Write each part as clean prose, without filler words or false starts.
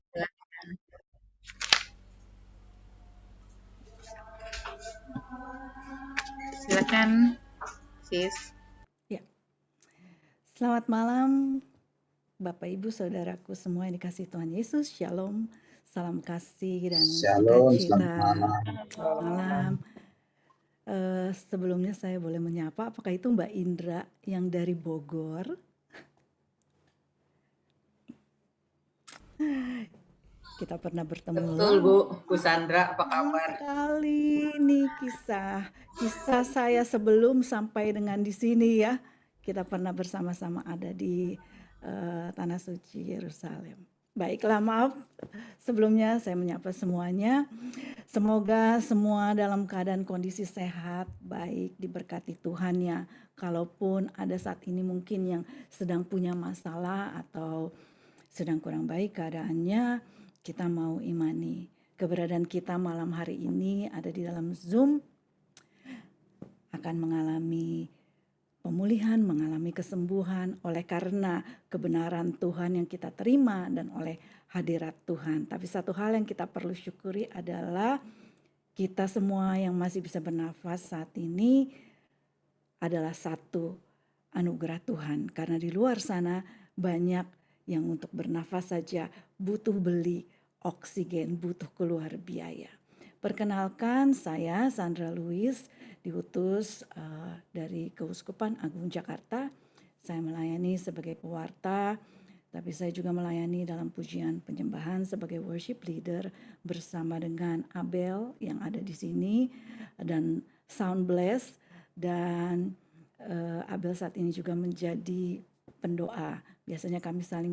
Silakan, silakan, sis. Ya, selamat malam Bapak Ibu Saudaraku semua yang dikasihi Tuhan Yesus. Shalom, salam kasih dan Shalom, selamat sukacita. malam. Malam. Sebelumnya saya boleh menyapa, apakah itu Mbak Indra yang dari Bogor? Kita pernah bertemu Betul Bu, Bu Sandra, apa lama kabar? sekali nih kisah saya sebelum sampai dengan di sini ya. Kita pernah bersama-sama ada di Tanah Suci Yerusalem. Baiklah, maaf sebelumnya saya menyapa semuanya. Semoga semua dalam keadaan kondisi sehat, baik, diberkati Tuhan ya. Kalaupun ada saat ini mungkin yang sedang punya masalah atau sedang kurang baik keadaannya, kita mau imani. Keberadaan kita malam hari ini ada di dalam Zoom akan mengalami pemulihan, mengalami kesembuhan oleh karena kebenaran Tuhan yang kita terima dan oleh hadirat Tuhan. Tapi satu hal yang kita perlu syukuri adalah kita semua yang masih bisa bernafas saat ini adalah satu anugerah Tuhan. Karena di luar sana banyak yang untuk bernafas saja butuh beli oksigen, butuh keluar biaya. Perkenalkan, saya Sandra Louis, diutus dari Keuskupan Agung Jakarta. Saya melayani sebagai pewarta, tapi saya juga melayani dalam pujian penyembahan sebagai worship leader bersama dengan Abel yang ada di sini dan Sound Bless, dan Abel saat ini juga menjadi pendoa. Biasanya kami saling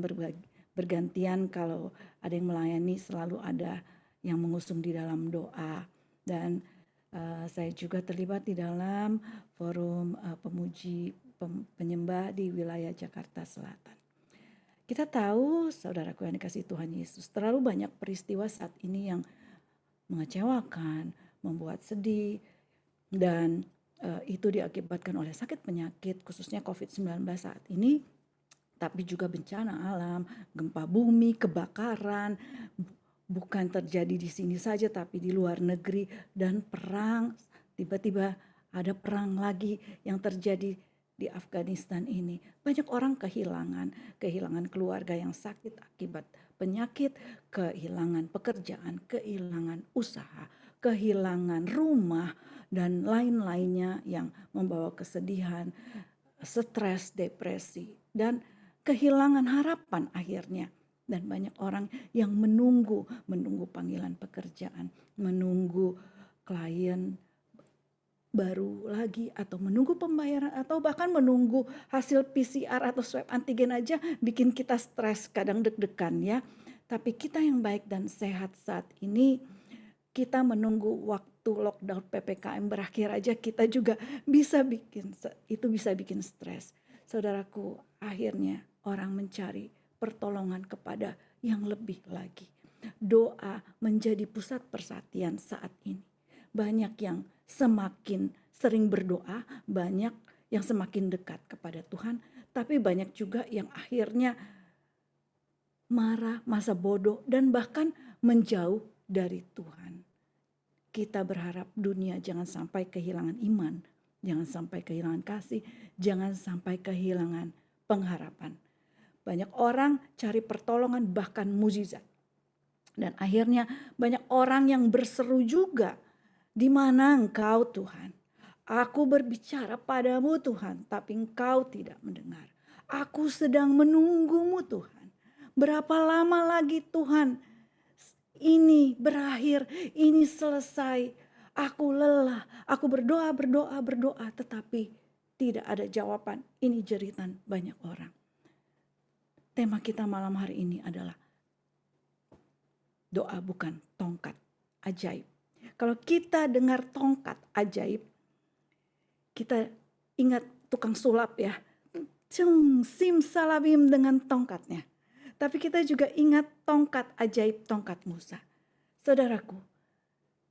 bergantian, kalau ada yang melayani selalu ada yang mengusung di dalam doa. Dan saya juga terlibat di dalam forum penyembah di wilayah Jakarta Selatan. Kita tahu, saudaraku yang dikasihi Tuhan Yesus, terlalu banyak peristiwa saat ini yang mengecewakan, membuat sedih, dan itu diakibatkan oleh sakit penyakit, khususnya COVID-19 saat ini, tapi juga bencana alam, gempa bumi, kebakaran, bukan terjadi di sini saja tapi di luar negeri, dan perang. Tiba-tiba ada perang lagi yang terjadi di Afghanistan ini. Banyak orang kehilangan keluarga yang sakit akibat penyakit, kehilangan pekerjaan, kehilangan usaha, kehilangan rumah, dan lain-lainnya yang membawa kesedihan, stres, depresi, dan kehilangan harapan akhirnya. Dan banyak orang yang menunggu panggilan pekerjaan, menunggu klien baru lagi, atau menunggu pembayaran, atau bahkan menunggu hasil PCR atau swab antigen aja bikin kita stres, kadang deg-degan ya. Tapi kita yang baik dan sehat saat ini, kita menunggu waktu lockdown PPKM berakhir aja, kita juga bisa bikin stres. Saudaraku, akhirnya orang mencari pertolongan kepada yang lebih lagi. Doa menjadi pusat persatian saat ini. Banyak yang semakin sering berdoa, banyak yang semakin dekat kepada Tuhan, tapi banyak juga yang akhirnya marah, masa bodoh, dan bahkan menjauh dari Tuhan. Kita berharap dunia jangan sampai kehilangan iman, jangan sampai kehilangan kasih, jangan sampai kehilangan pengharapan. Banyak orang cari pertolongan bahkan mukjizat. Dan akhirnya banyak orang yang berseru juga, "Di mana Engkau Tuhan? Aku berbicara padamu Tuhan, tapi Engkau tidak mendengar. Aku sedang menunggumu Tuhan. Berapa lama lagi Tuhan ini berakhir, ini selesai. Aku lelah, aku berdoa, tetapi tidak ada jawaban." Ini jeritan banyak orang. Tema kita malam hari ini adalah doa bukan tongkat ajaib. Kalau kita dengar tongkat ajaib, kita ingat tukang sulap ya. Simsalabim dengan tongkatnya. Tapi kita juga ingat tongkat ajaib, tongkat Musa. Saudaraku,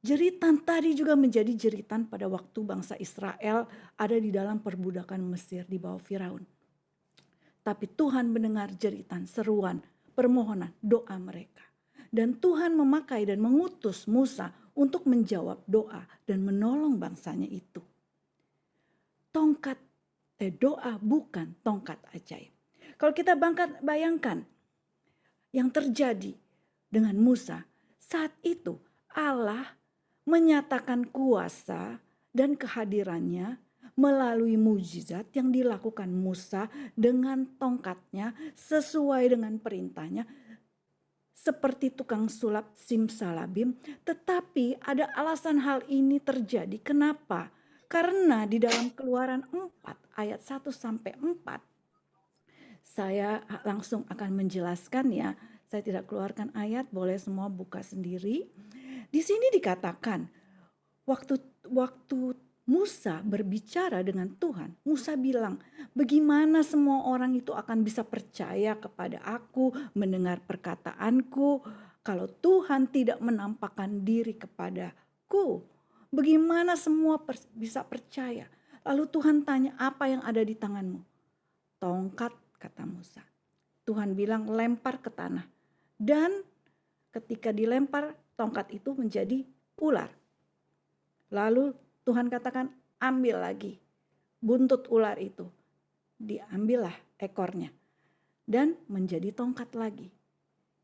jeritan tadi juga menjadi jeritan pada waktu bangsa Israel ada di dalam perbudakan Mesir di bawah Firaun. Tapi Tuhan mendengar jeritan, seruan, permohonan, doa mereka. Dan Tuhan memakai dan mengutus Musa untuk menjawab doa dan menolong bangsanya itu. Doa bukan tongkat ajaib. Kalau kita bayangkan yang terjadi dengan Musa, saat itu Allah menyatakan kuasa dan kehadirannya melalui mujizat yang dilakukan Musa dengan tongkatnya sesuai dengan perintahnya, seperti tukang sulap simsalabim. Tetapi ada alasan hal ini terjadi. Kenapa? Karena di dalam Keluaran 4 ayat 1 sampai 4, saya langsung akan menjelaskan ya. Saya tidak keluarkan ayat, boleh semua buka sendiri. Di sini dikatakan waktu Musa berbicara dengan Tuhan, Musa bilang, bagaimana semua orang itu akan bisa percaya kepada aku, mendengar perkataanku, kalau Tuhan tidak menampakkan diri kepadaku? Bagaimana semua bisa percaya? Lalu Tuhan tanya, apa yang ada di tanganmu? Tongkat, kata Musa. Tuhan bilang, lempar ke tanah. Dan ketika dilempar, tongkat itu menjadi ular. Lalu Tuhan katakan, ambil lagi buntut ular itu. Diambillah ekornya. Dan menjadi tongkat lagi.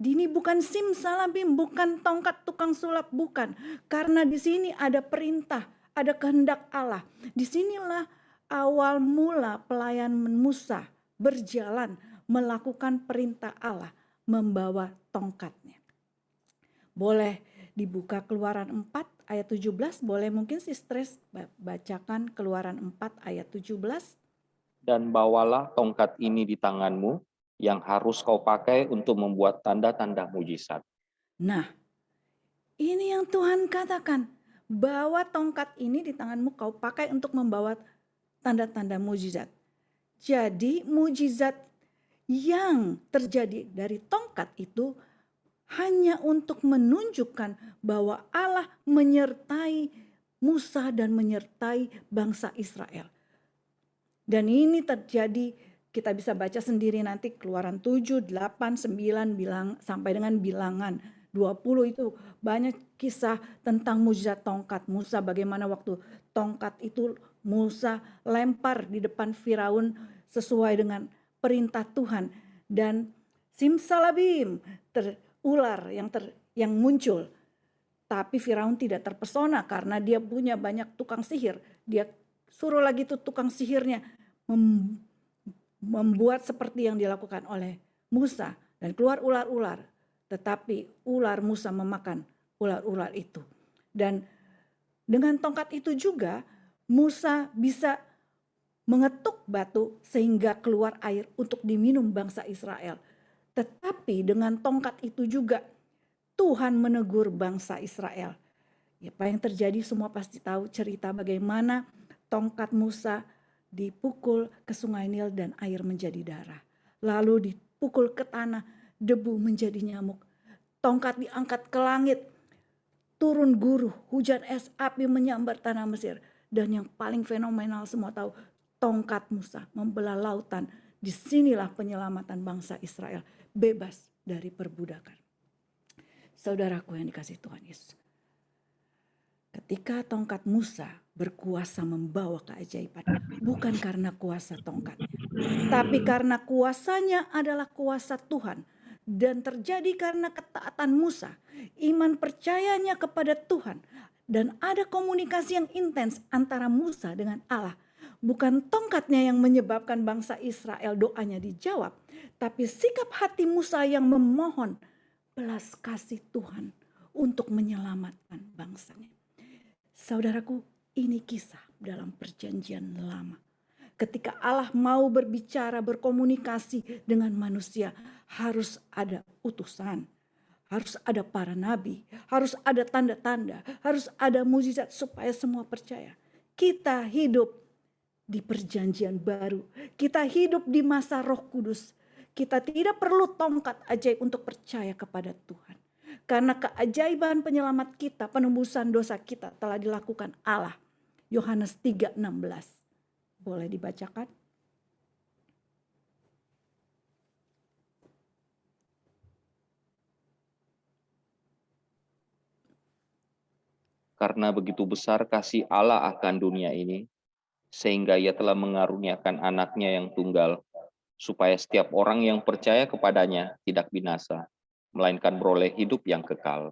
Ini bukan simsalabim, bukan tongkat tukang sulap, bukan. Karena di sini ada perintah, ada kehendak Allah. Disinilah awal mula pelayanan Musa berjalan melakukan perintah Allah, membawa tongkatnya. Boleh dibuka Keluaran 4 ayat 17, boleh mungkin Sistres bacakan Keluaran 4 ayat 17. Dan bawalah tongkat ini di tanganmu, yang harus kau pakai untuk membuat tanda-tanda mujizat. Nah, ini yang Tuhan katakan, bawa tongkat ini di tanganmu, kau pakai untuk membawa tanda-tanda mujizat. Jadi mujizat yang terjadi dari tongkat itu hanya untuk menunjukkan bahwa Allah menyertai Musa dan menyertai bangsa Israel. Dan ini terjadi, kita bisa baca sendiri nanti Keluaran 7, 8, 9 sampai dengan Bilangan 20, itu banyak kisah tentang mujizat tongkat Musa, bagaimana waktu tongkat itu Musa lempar di depan Firaun sesuai dengan perintah Tuhan, dan simsalabim ular yang muncul. Tapi Firaun tidak terpesona karena dia punya banyak tukang sihir. Dia suruh lagi tuh tukang sihirnya membuat seperti yang dilakukan oleh Musa, dan keluar ular-ular. Tetapi ular Musa memakan ular-ular itu. Dan dengan tongkat itu juga Musa bisa mengetuk batu sehingga keluar air untuk diminum bangsa Israel. Tetapi dengan tongkat itu juga Tuhan menegur bangsa Israel. Ya, apa yang terjadi semua pasti tahu cerita bagaimana tongkat Musa dipukul ke sungai Nil dan air menjadi darah. Lalu dipukul ke tanah, debu menjadi nyamuk. Tongkat diangkat ke langit, turun guruh, hujan es api menyambar tanah Mesir. Dan yang paling fenomenal semua tahu, tongkat Musa membelah lautan. Disinilah penyelamatan bangsa Israel bebas dari perbudakan. Saudaraku yang dikasihi Tuhan Yesus, ketika tongkat Musa berkuasa membawa keajaiban, bukan karena kuasa tongkatnya, tapi karena kuasanya adalah kuasa Tuhan. Dan terjadi karena ketaatan Musa, iman percayanya kepada Tuhan, dan ada komunikasi yang intens antara Musa dengan Allah. Bukan tongkatnya yang menyebabkan bangsa Israel doanya dijawab, tapi sikap hati Musa yang memohon belas kasih Tuhan untuk menyelamatkan bangsanya. Saudaraku, ini kisah dalam perjanjian lama. Ketika Allah mau berbicara, berkomunikasi dengan manusia, harus ada utusan, harus ada para nabi, harus ada tanda-tanda, harus ada mujizat supaya semua percaya. Kita hidup di perjanjian baru, kita hidup di masa Roh Kudus. Kita tidak perlu tongkat ajaib untuk percaya kepada Tuhan. Karena keajaiban penyelamat kita, penembusan dosa kita telah dilakukan Allah. Yohanes 3:16. Boleh dibacakan? Karena begitu besar kasih Allah akan dunia ini, sehingga Ia telah mengaruniakan anaknya yang tunggal, supaya setiap orang yang percaya kepadanya tidak binasa, melainkan beroleh hidup yang kekal.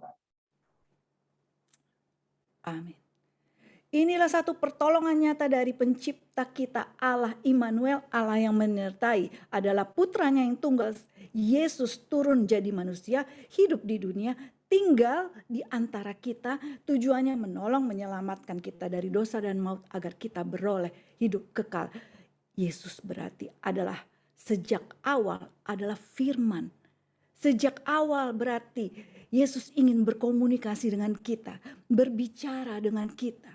Amin. Inilah satu pertolongan nyata dari pencipta kita, Allah Immanuel, Allah yang menyertai, adalah putranya yang tunggal. Yesus turun jadi manusia, hidup di dunia, tinggal di antara kita, tujuannya menolong, menyelamatkan kita dari dosa dan maut agar kita beroleh hidup kekal. Yesus berarti adalah sejak awal adalah firman. Sejak awal berarti Yesus ingin berkomunikasi dengan kita, berbicara dengan kita.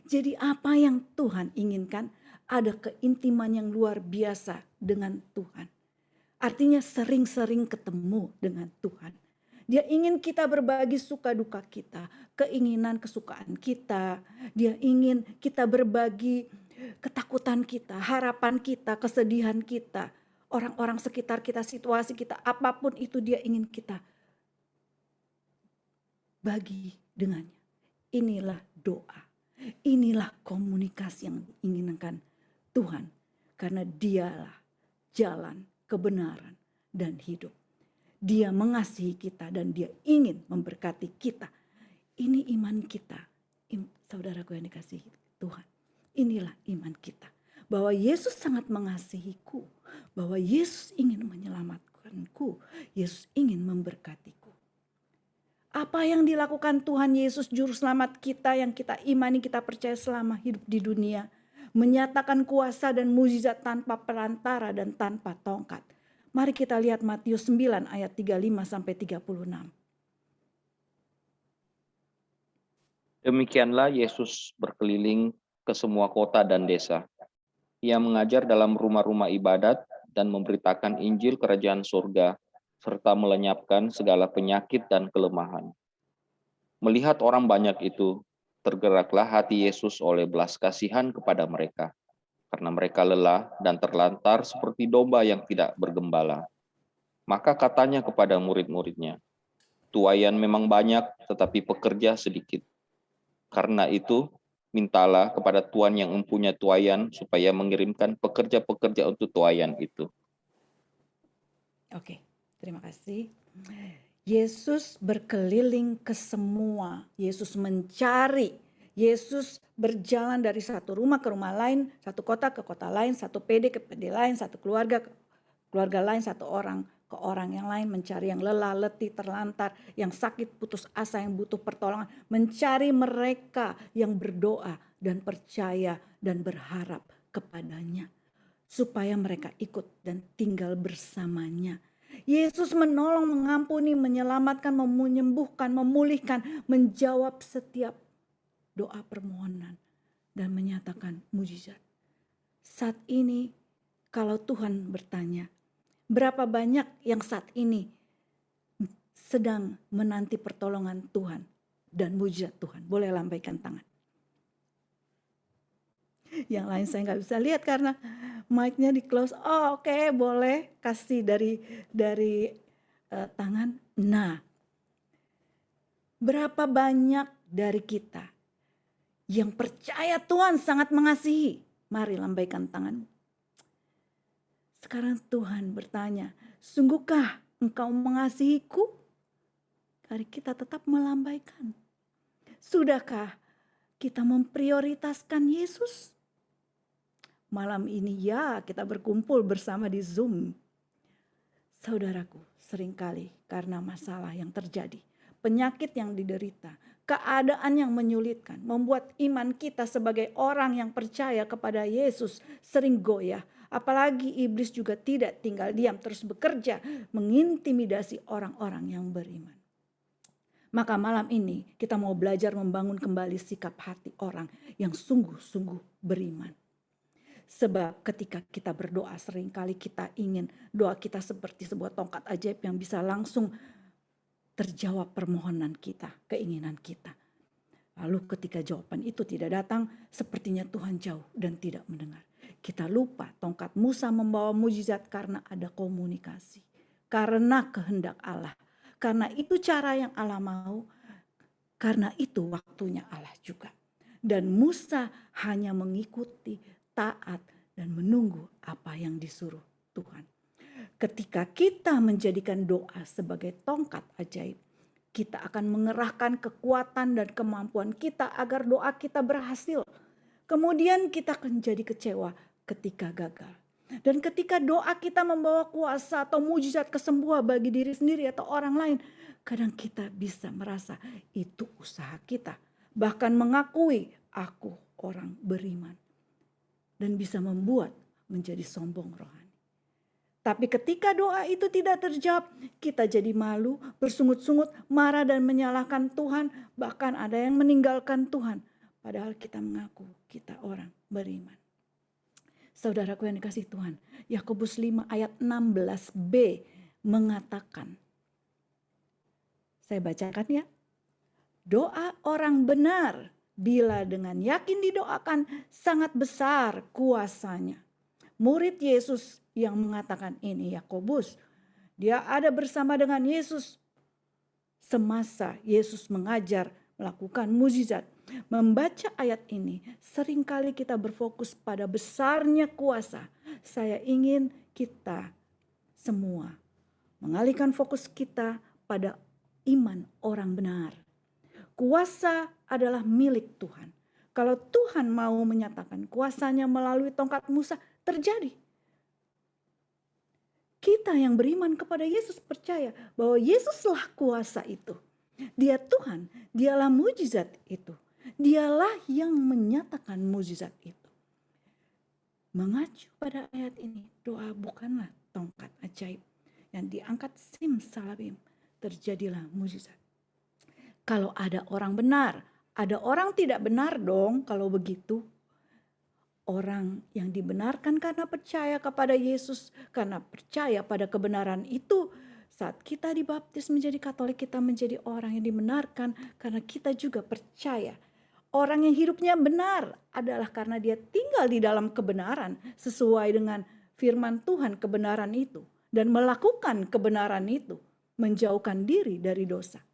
Jadi apa yang Tuhan inginkan? Ada keintiman yang luar biasa dengan Tuhan. Artinya sering-sering ketemu dengan Tuhan. Dia ingin kita berbagi suka duka kita, keinginan kesukaan kita. Dia ingin kita berbagi ketakutan kita, harapan kita, kesedihan kita. Orang-orang sekitar kita, situasi kita, apapun itu dia ingin kita bagi dengannya. Inilah doa. Inilah komunikasi yang diinginkan Tuhan. Karena dialah jalan, kebenaran, dan hidup. Dia mengasihi kita dan dia ingin memberkati kita. Ini iman kita. Saudaraku yang dikasihi Tuhan. Inilah iman kita. Bahwa Yesus sangat mengasihiku. Bahwa Yesus ingin menyelamatkanku. Yesus ingin memberkatiku. Apa yang dilakukan Tuhan Yesus Juru Selamat kita yang kita imani, kita percaya selama hidup di dunia. Menyatakan kuasa dan mujizat tanpa perantara dan tanpa tongkat. Mari kita lihat Matius 9 ayat 35 sampai 36. Demikianlah Yesus berkeliling ke semua kota dan desa. Ia mengajar dalam rumah-rumah ibadat dan memberitakan Injil Kerajaan Surga, serta melenyapkan segala penyakit dan kelemahan. Melihat orang banyak itu, tergeraklah hati Yesus oleh belas kasihan kepada mereka, karena mereka lelah dan terlantar seperti domba yang tidak bergembala. Maka katanya kepada murid-muridnya, "Tuaian memang banyak, tetapi pekerja sedikit. Karena itu, mintalah kepada Tuhan yang mempunyai tuaian supaya mengirimkan pekerja-pekerja untuk tuaian itu." Oke, terima kasih. Yesus berkeliling ke semua. Yesus mencari. Yesus berjalan dari satu rumah ke rumah lain, satu kota ke kota lain, satu PD ke PD lain, satu keluarga ke keluarga lain, satu orang ke orang yang lain, mencari yang lelah, letih, terlantar, yang sakit, putus asa, yang butuh pertolongan, mencari mereka yang berdoa dan percaya dan berharap kepadanya supaya mereka ikut dan tinggal bersamanya. Yesus menolong, mengampuni, menyelamatkan, menyembuhkan, memulihkan, menjawab setiap doa permohonan dan menyatakan mujizat. Saat ini kalau Tuhan bertanya, berapa banyak yang saat ini sedang menanti pertolongan Tuhan dan mujizat Tuhan? Boleh lambaikan tangan. Yang lain saya nggak bisa lihat karena mic-nya di close. Oh, oke, boleh kasih dari tangan. Nah, berapa banyak dari kita yang percaya Tuhan sangat mengasihi? Mari lambaikan tangan. Sekarang Tuhan bertanya, sungguhkah engkau mengasihiku? Mari kita tetap melambaikan. Sudahkah kita memprioritaskan Yesus? Malam ini ya kita berkumpul bersama di Zoom. Saudaraku, seringkali karena masalah yang terjadi, penyakit yang diderita, keadaan yang menyulitkan, membuat iman kita sebagai orang yang percaya kepada Yesus sering goyah. Apalagi iblis juga tidak tinggal diam, terus bekerja mengintimidasi orang-orang yang beriman. Maka malam ini kita mau belajar membangun kembali sikap hati orang yang sungguh-sungguh beriman. Sebab ketika kita berdoa seringkali kita ingin doa kita seperti sebuah tongkat ajaib yang bisa langsung terjawab permohonan kita, keinginan kita. Lalu ketika jawaban itu tidak datang, sepertinya Tuhan jauh dan tidak mendengar. Kita lupa tongkat Musa membawa mujizat karena ada komunikasi. Karena kehendak Allah. Karena itu cara yang Allah mau. Karena itu waktunya Allah juga. Dan Musa hanya mengikuti, taat, dan menunggu apa yang disuruh Tuhan. Ketika kita menjadikan doa sebagai tongkat ajaib, kita akan mengerahkan kekuatan dan kemampuan kita agar doa kita berhasil. Kemudian kita akan jadi kecewa ketika gagal. Dan ketika doa kita membawa kuasa atau mujizat kesembuhan bagi diri sendiri atau orang lain, kadang kita bisa merasa itu usaha kita. Bahkan mengakui aku orang beriman. Dan bisa membuat menjadi sombong rohani. Tapi ketika doa itu tidak terjawab, kita jadi malu, bersungut-sungut, marah dan menyalahkan Tuhan. Bahkan ada yang meninggalkan Tuhan. Padahal kita mengaku kita orang beriman. Saudaraku yang dikasihi Tuhan, Yakobus 5 ayat 16b mengatakan, saya bacakan ya. Doa orang benar bila dengan yakin didoakan sangat besar kuasanya. Murid Yesus yang mengatakan ini Yakobus, dia ada bersama dengan Yesus semasa Yesus mengajar melakukan mukjizat. Membaca ayat ini seringkali kita berfokus pada besarnya kuasa. Saya ingin kita semua mengalihkan fokus kita pada iman orang benar. Kuasa adalah milik Tuhan. Kalau Tuhan mau menyatakan kuasanya melalui tongkat Musa, terjadi. Kita yang beriman kepada Yesus percaya bahwa Yesuslah kuasa itu. Dia Tuhan, dialah mujizat itu. Dialah yang menyatakan mujizat itu. Mengacu pada ayat ini, doa bukanlah tongkat ajaib yang diangkat simsalabim, terjadilah mujizat. Kalau ada orang benar, ada orang tidak benar dong kalau begitu. Orang yang dibenarkan karena percaya kepada Yesus, karena percaya pada kebenaran itu. Saat kita dibaptis menjadi Katolik, kita menjadi orang yang dibenarkan karena kita juga percaya. Orang yang hidupnya benar adalah karena dia tinggal di dalam kebenaran sesuai dengan firman Tuhan kebenaran itu. Dan melakukan kebenaran itu, menjauhkan diri dari dosa.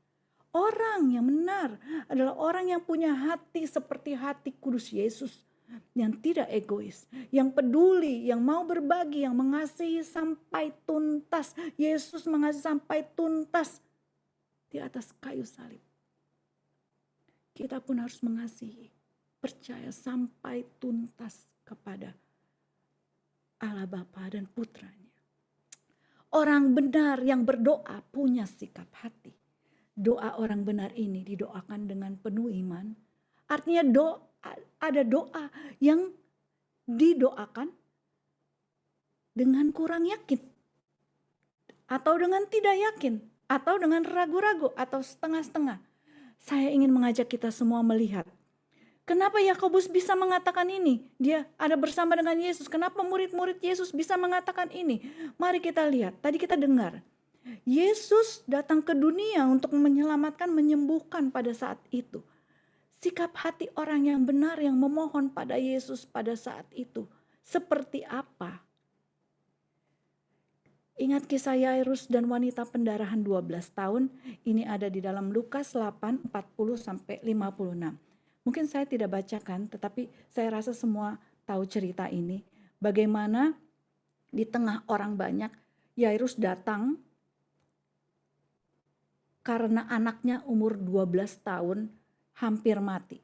Orang yang benar adalah orang yang punya hati seperti hati kudus Yesus. Yang tidak egois, yang peduli, yang mau berbagi, yang mengasihi sampai tuntas. Yesus mengasihi sampai tuntas di atas kayu salib. Kita pun harus mengasihi, percaya sampai tuntas kepada Allah Bapa dan Putranya. Orang benar yang berdoa punya sikap hati. Doa orang benar ini didoakan dengan penuh iman. Artinya ada doa yang didoakan dengan kurang yakin. Atau dengan tidak yakin. Atau dengan ragu-ragu atau setengah-setengah. Saya ingin mengajak kita semua melihat. Kenapa Yakobus bisa mengatakan ini? Dia ada bersama dengan Yesus. Kenapa murid-murid Yesus bisa mengatakan ini? Mari kita lihat. Tadi kita dengar. Yesus datang ke dunia untuk menyelamatkan, menyembuhkan pada saat itu. Sikap hati orang yang benar yang memohon pada Yesus pada saat itu seperti apa? Ingat kisah Yairus dan wanita pendarahan 12 tahun. Ini ada di dalam Lukas 8, 40-56. Mungkin saya tidak bacakan, tetapi saya rasa semua tahu cerita ini. Bagaimana di tengah orang banyak, Yairus datang karena anaknya umur 12 tahun hampir mati.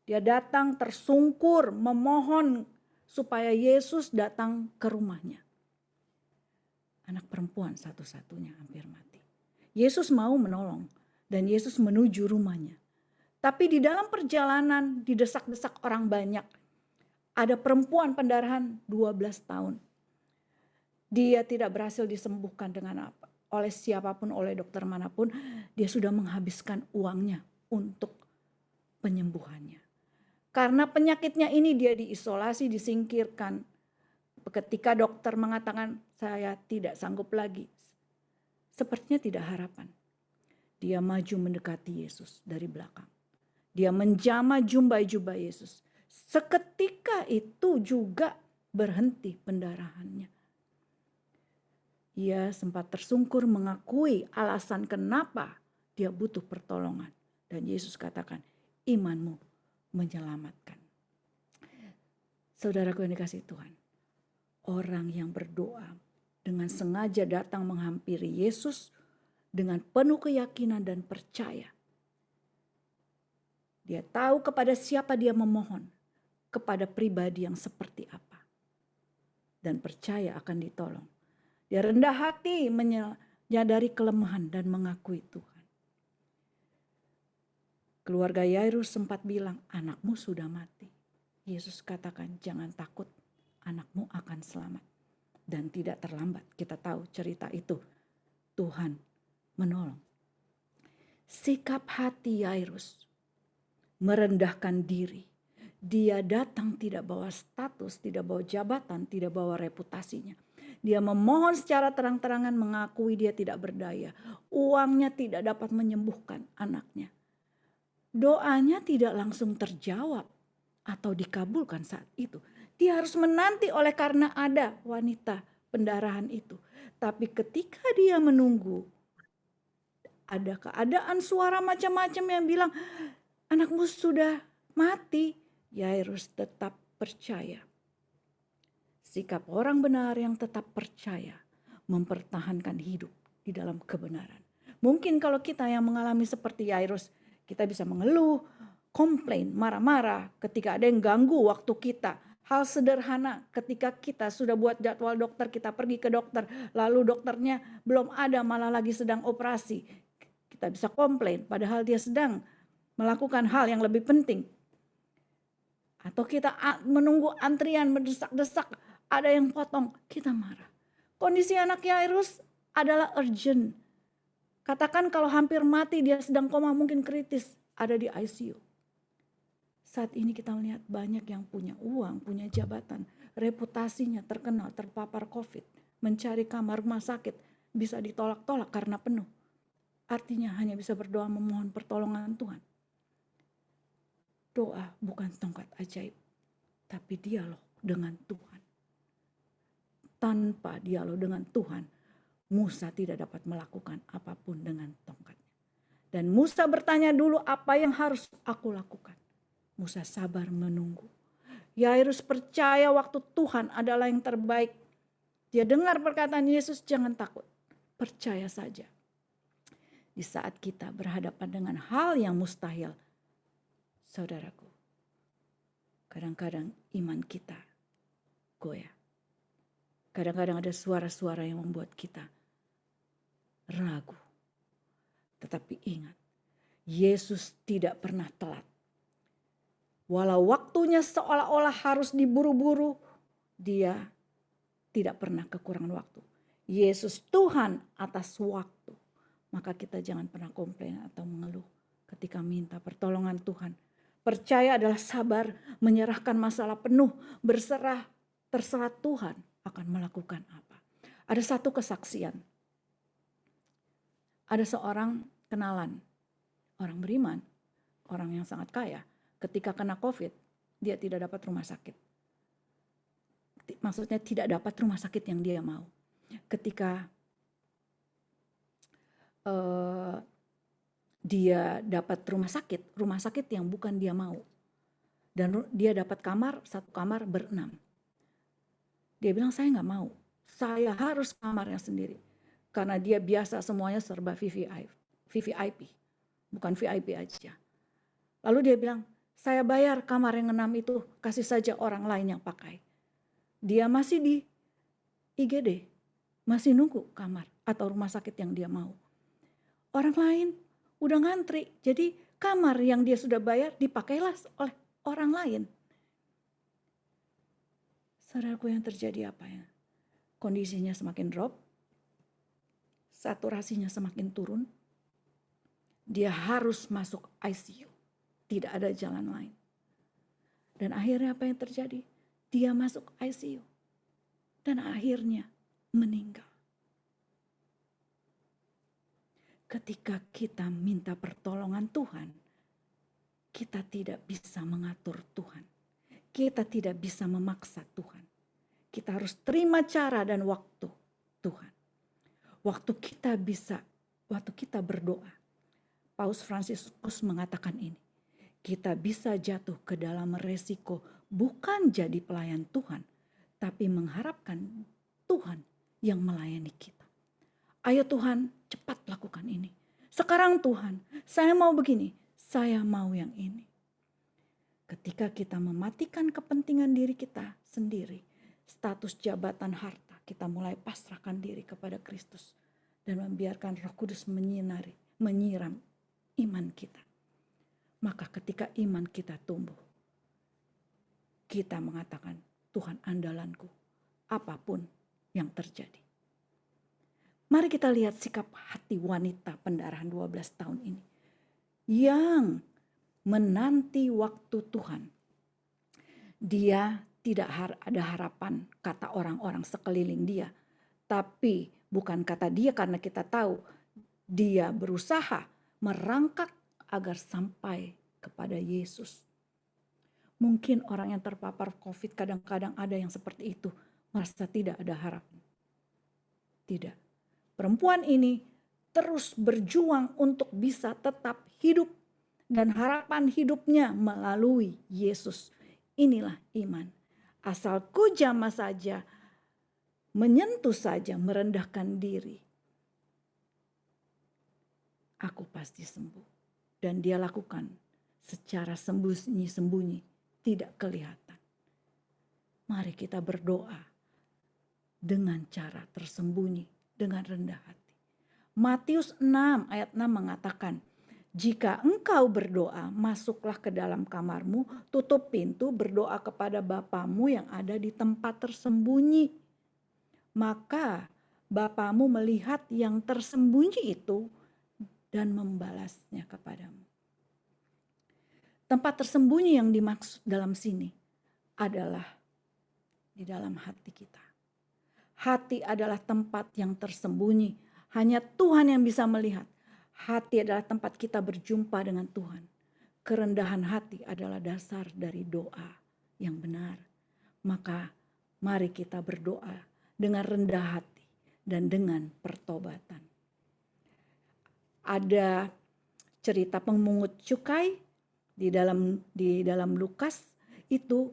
Dia datang tersungkur memohon supaya Yesus datang ke rumahnya. Anak perempuan satu-satunya hampir mati. Yesus mau menolong dan Yesus menuju rumahnya. Tapi di dalam perjalanan didesak-desak orang banyak. Ada perempuan pendarahan 12 tahun. Dia tidak berhasil disembuhkan dengan apa? Oleh siapapun, oleh dokter manapun. Dia sudah menghabiskan uangnya untuk penyembuhannya. Karena penyakitnya ini dia diisolasi, disingkirkan. Ketika dokter mengatakan saya tidak sanggup lagi. Sepertinya tidak harapan. Dia maju mendekati Yesus dari belakang. Dia menjamah jubah Yesus. Seketika itu juga berhenti pendarahannya. Ia sempat tersungkur mengakui alasan kenapa dia butuh pertolongan. Dan Yesus katakan, imanmu menyelamatkan. Saudaraku yang dikasihi Tuhan, orang yang berdoa dengan sengaja datang menghampiri Yesus dengan penuh keyakinan dan percaya. Dia tahu kepada siapa dia memohon, kepada pribadi yang seperti apa. Dan percaya akan ditolong. Dia rendah hati menyadari kelemahan dan mengakui Tuhan. Keluarga Yairus sempat bilang, anakmu sudah mati. Yesus katakan, jangan takut, anakmu akan selamat. Dan tidak terlambat, kita tahu cerita itu. Tuhan menolong. Sikap hati Yairus merendahkan diri. Dia datang tidak bawa status, tidak bawa jabatan, tidak bawa reputasinya. Dia memohon secara terang-terangan mengakui dia tidak berdaya. Uangnya tidak dapat menyembuhkan anaknya. Doanya tidak langsung terjawab atau dikabulkan saat itu. Dia harus menanti oleh karena ada wanita pendarahan itu. Tapi ketika dia menunggu, ada keadaan suara macam-macam yang bilang, anakmu sudah mati. Yairus tetap percaya. Sikap orang benar yang tetap percaya mempertahankan hidup di dalam kebenaran. Mungkin kalau kita yang mengalami seperti Yairus, kita bisa mengeluh, komplain, marah-marah ketika ada yang ganggu waktu kita. Hal sederhana ketika kita sudah buat jadwal dokter, kita pergi ke dokter, lalu dokternya belum ada, malah lagi sedang operasi. Kita bisa komplain padahal dia sedang melakukan hal yang lebih penting. Atau kita menunggu antrian mendesak-desak, ada yang potong, kita marah. Kondisi anak Yairus adalah urgent. Katakan kalau hampir mati, dia sedang koma, mungkin kritis, ada di ICU. Saat ini kita melihat banyak yang punya uang, punya jabatan, reputasinya terkenal, terpapar COVID, mencari kamar rumah sakit, bisa ditolak-tolak karena penuh. Artinya hanya bisa berdoa memohon pertolongan Tuhan. Doa bukan tongkat ajaib, tapi dialog dengan Tuhan. Tanpa dialog dengan Tuhan, Musa tidak dapat melakukan apapun dengan tongkatnya. Dan Musa bertanya dulu, apa yang harus aku lakukan? Musa sabar menunggu. Yairus percaya waktu Tuhan adalah yang terbaik. Dia dengar perkataan Yesus, jangan takut, percaya saja. Di saat kita berhadapan dengan hal yang mustahil, saudaraku, kadang-kadang iman kita goyah. Kadang-kadang ada suara-suara yang membuat kita ragu. Tetapi ingat, Yesus tidak pernah telat. Walau waktunya seolah-olah harus diburu-buru, dia tidak pernah kekurangan waktu. Yesus Tuhan atas waktu. Maka kita jangan pernah komplain atau mengeluh ketika minta pertolongan Tuhan. Percaya adalah sabar, menyerahkan masalah penuh, berserah, terserah Tuhan akan melakukan apa. Ada satu kesaksian. Ada seorang kenalan, orang beriman, orang yang sangat kaya. Ketika kena COVID, dia tidak dapat rumah sakit. Maksudnya tidak dapat rumah sakit yang dia mau. Ketika dia dapat rumah sakit yang bukan dia mau. Dan dia dapat kamar, satu kamar berenam. Dia bilang, saya nggak mau, saya harus kamarnya sendiri. Karena dia biasa semuanya serba VVIP, bukan VIP aja. Lalu dia bilang, saya bayar kamar yang 6 itu, kasih saja orang lain yang pakai. Dia masih di IGD, masih nunggu kamar atau rumah sakit yang dia mau. Orang lain udah ngantri, jadi kamar yang dia sudah bayar dipakailah oleh orang lain. Saudaraku, yang terjadi apa ya? Kondisinya semakin drop, saturasinya semakin turun, dia harus masuk ICU, tidak ada jalan lain. Dan akhirnya apa yang terjadi? Dia masuk ICU dan akhirnya meninggal. Ketika kita minta pertolongan Tuhan, kita tidak bisa mengatur Tuhan. Kita tidak bisa memaksa Tuhan. Kita harus terima cara dan waktu Tuhan. Waktu kita berdoa, Paus Fransiskus mengatakan ini. Kita bisa jatuh ke dalam resiko bukan jadi pelayan Tuhan, tapi mengharapkan Tuhan yang melayani kita. Ayo Tuhan, cepat lakukan ini. Sekarang Tuhan, saya mau begini, saya mau yang ini. Ketika kita mematikan kepentingan diri kita sendiri, status jabatan harta, kita mulai pasrahkan diri kepada Kristus dan membiarkan Roh Kudus menyiram iman kita. Maka ketika iman kita tumbuh, kita mengatakan, Tuhan andalanku, apapun yang terjadi. Mari kita lihat sikap hati wanita pendarahan 12 tahun ini. Yang menanti waktu Tuhan. Dia tidak ada harapan, kata orang-orang sekeliling dia. Tapi bukan kata dia, karena kita tahu dia berusaha merangkak agar sampai kepada Yesus. Mungkin orang yang terpapar COVID kadang-kadang ada yang seperti itu, merasa tidak ada harapan. Tidak. Perempuan ini terus berjuang untuk bisa tetap hidup dan harapan hidupnya melalui Yesus. Inilah iman. Asal ku jamah saja, menyentuh saja, merendahkan diri, aku pasti sembuh. Dan dia lakukan secara sembunyi-sembunyi, tidak kelihatan. Mari kita berdoa dengan cara tersembunyi, dengan rendah hati. Matius 6 ayat 6 mengatakan, jika engkau berdoa, masuklah ke dalam kamarmu, tutup pintu, berdoa kepada Bapamu yang ada di tempat tersembunyi. Maka Bapamu melihat yang tersembunyi itu dan membalasnya kepadamu. Tempat tersembunyi yang dimaksud dalam sini adalah di dalam hati kita. Hati adalah tempat yang tersembunyi. Hanya Tuhan yang bisa melihat. Hati adalah tempat kita berjumpa dengan Tuhan. Kerendahan hati adalah dasar dari doa yang benar. Maka mari kita berdoa dengan rendah hati dan dengan pertobatan. Ada cerita pemungut cukai di dalam Lukas itu,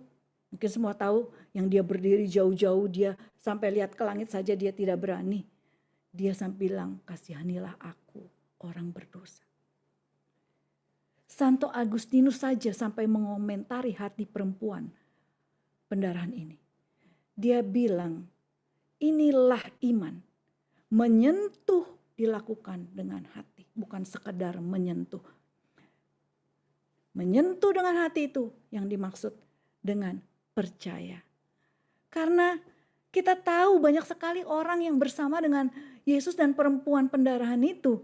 mungkin semua tahu, yang dia berdiri jauh-jauh, dia sampai lihat ke langit saja dia tidak berani. Dia sampai bilang, kasihanilah aku, orang berdosa. Santo Agustinus saja sampai mengomentari hati perempuan pendarahan ini. Dia bilang, inilah iman, menyentuh dilakukan dengan hati, bukan sekedar menyentuh. Menyentuh dengan hati itu yang dimaksud dengan percaya. Karena kita tahu banyak sekali orang yang bersama dengan Yesus dan perempuan pendarahan itu.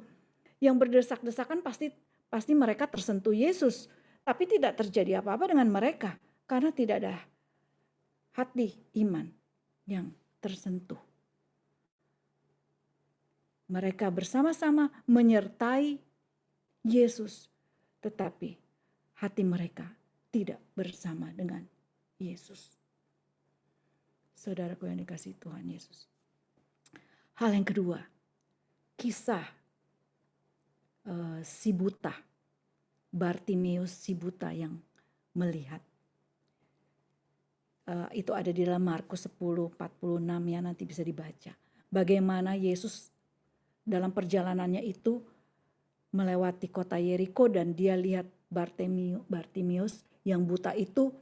Yang berdesak-desakan pasti mereka tersentuh Yesus. Tapi tidak terjadi apa-apa dengan mereka. Karena tidak ada hati iman yang tersentuh. Mereka bersama-sama menyertai Yesus. Tetapi hati mereka tidak bersama dengan Yesus. Saudaraku yang dikasihi Tuhan Yesus. Hal yang kedua, kisah si buta, Bartimeus si buta yang melihat. Itu ada di dalam Markus 10:46 ya, nanti bisa dibaca. Bagaimana Yesus dalam perjalanannya itu melewati kota Yeriko dan dia lihat Bartimeus yang buta itu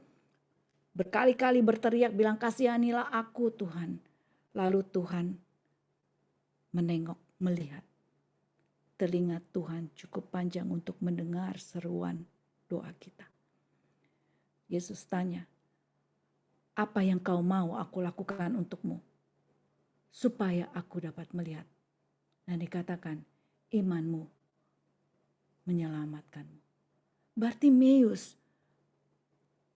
berkali-kali berteriak bilang, kasihanilah aku Tuhan. Lalu Tuhan menengok, melihat. Telinga Tuhan cukup panjang untuk mendengar seruan doa kita. Yesus tanya, apa yang kau mau aku lakukan untukmu? Supaya aku dapat melihat. Dan dikatakan, imanmu menyelamatkanmu. Bartimeus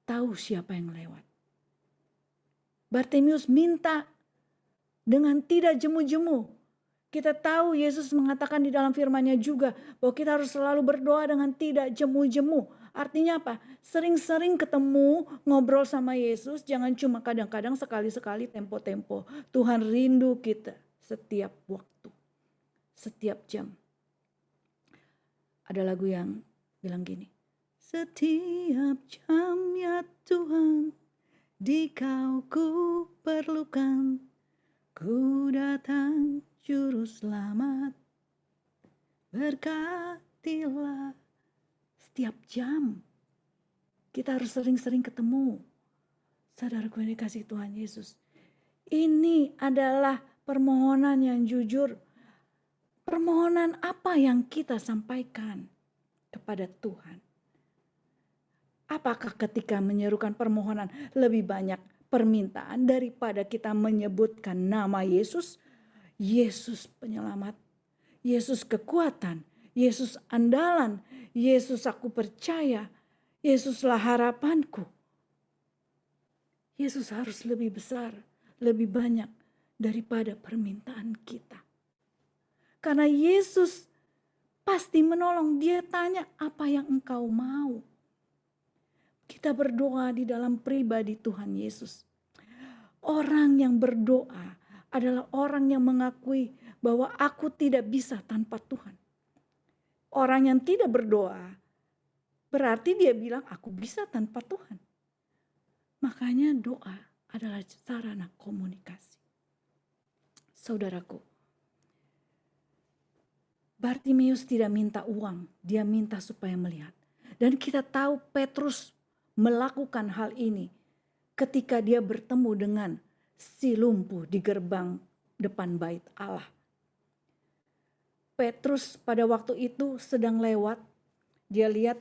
tahu siapa yang lewat. Bartimeus minta dengan tidak jemu-jemu. Kita tahu Yesus mengatakan di dalam firman-Nya juga bahwa kita harus selalu berdoa dengan tidak jemu-jemu. Artinya apa? Sering-sering ketemu, ngobrol sama Yesus, jangan cuma kadang-kadang, sekali-sekali, tempo-tempo. Tuhan rindu kita setiap waktu, setiap jam. Ada lagu yang bilang gini, setiap jam ya Tuhan, di Kau ku perlukan, ku datang juru selamat, berkatilah. Setiap jam kita harus sering-sering ketemu. Saudaraku yang dikasihi Tuhan Yesus, ini adalah permohonan yang jujur. Permohonan apa yang kita sampaikan kepada Tuhan? Apakah ketika menyerukan permohonan lebih banyak permintaan daripada kita menyebutkan nama Yesus? Yesus penyelamat, Yesus kekuatan, Yesus andalan, Yesus aku percaya, Yesuslah harapanku. Yesus harus lebih besar, lebih banyak daripada permintaan kita. Karena Yesus pasti menolong. Dia tanya, apa yang engkau mau? Kita berdoa di dalam pribadi Tuhan Yesus. Orang yang berdoa adalah orang yang mengakui bahwa aku tidak bisa tanpa Tuhan. Orang yang tidak berdoa berarti dia bilang aku bisa tanpa Tuhan. Makanya doa adalah sarana komunikasi. Saudaraku, Bartimeus tidak minta uang, dia minta supaya melihat. Dan kita tahu Petrus melakukan hal ini ketika dia bertemu dengan si lumpuh di gerbang depan bait Allah. Petrus pada waktu itu sedang lewat, dia lihat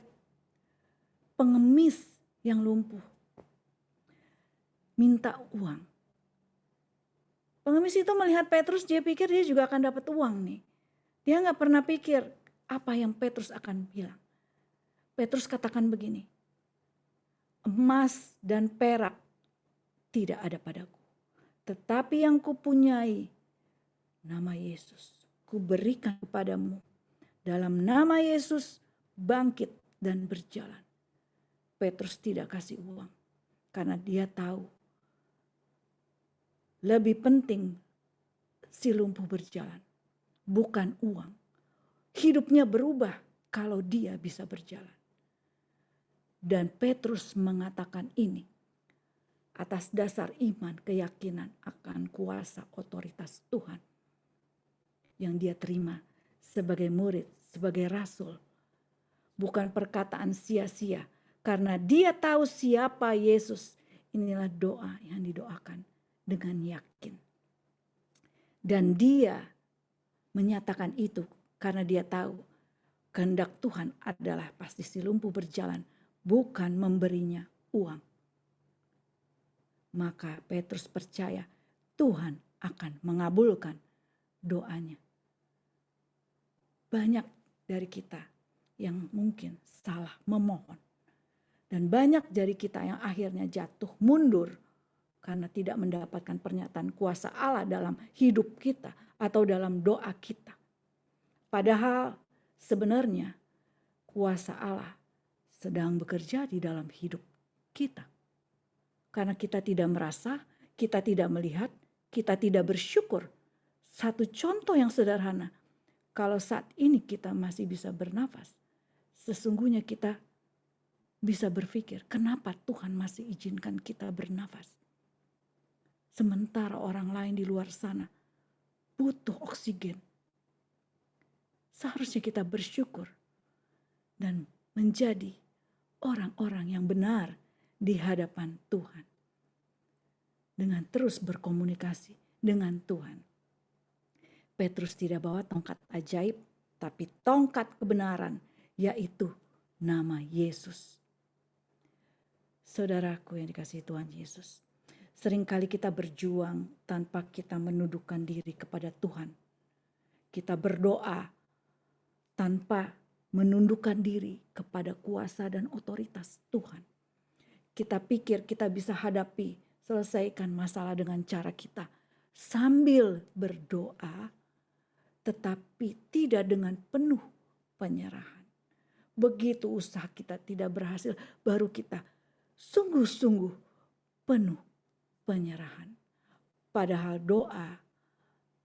pengemis yang lumpuh, minta uang. Pengemis itu melihat Petrus, dia pikir dia juga akan dapat uang nih. Dia gak pernah pikir apa yang Petrus akan bilang. Petrus katakan begini, emas dan perak tidak ada padaku, tetapi yang kupunyai, nama Yesus, kuberikan kepadamu. Dalam nama Yesus bangkit dan berjalan. Petrus tidak kasih uang karena dia tahu lebih penting si lumpuh berjalan, bukan uang. Hidupnya berubah kalau dia bisa berjalan. Dan Petrus mengatakan ini atas dasar iman, keyakinan akan kuasa otoritas Tuhan yang dia terima sebagai murid, sebagai rasul. Bukan perkataan sia-sia, karena dia tahu siapa Yesus. Inilah doa yang didoakan dengan yakin. Dan dia menyatakan itu karena dia tahu kehendak Tuhan adalah pasti si lumpuh berjalan, bukan memberinya uang. Maka Petrus percaya Tuhan akan mengabulkan doanya. Banyak dari kita yang mungkin salah memohon. Dan banyak dari kita yang akhirnya jatuh mundur karena tidak mendapatkan pernyataan kuasa Allah dalam hidup kita atau dalam doa kita. Padahal sebenarnya kuasa Allah sedang bekerja di dalam hidup kita. Karena kita tidak merasa, kita tidak melihat, kita tidak bersyukur. Satu contoh yang sederhana, kalau saat ini kita masih bisa bernafas, sesungguhnya kita bisa berpikir, kenapa Tuhan masih izinkan kita bernafas? Sementara orang lain di luar sana butuh oksigen. Seharusnya kita bersyukur dan menjadi orang-orang yang benar di hadapan Tuhan. Dengan terus berkomunikasi dengan Tuhan. Petrus tidak bawa tongkat ajaib, tapi tongkat kebenaran, yaitu nama Yesus. Saudaraku yang dikasihi Tuhan Yesus, seringkali kita berjuang tanpa kita menundukkan diri kepada Tuhan. Kita berdoa tanpa menundukkan diri kepada kuasa dan otoritas Tuhan. Kita pikir kita bisa hadapi, selesaikan masalah dengan cara kita sambil berdoa, tetapi tidak dengan penuh penyerahan. Begitu usaha kita tidak berhasil, baru kita sungguh-sungguh penuh penyerahan. Padahal doa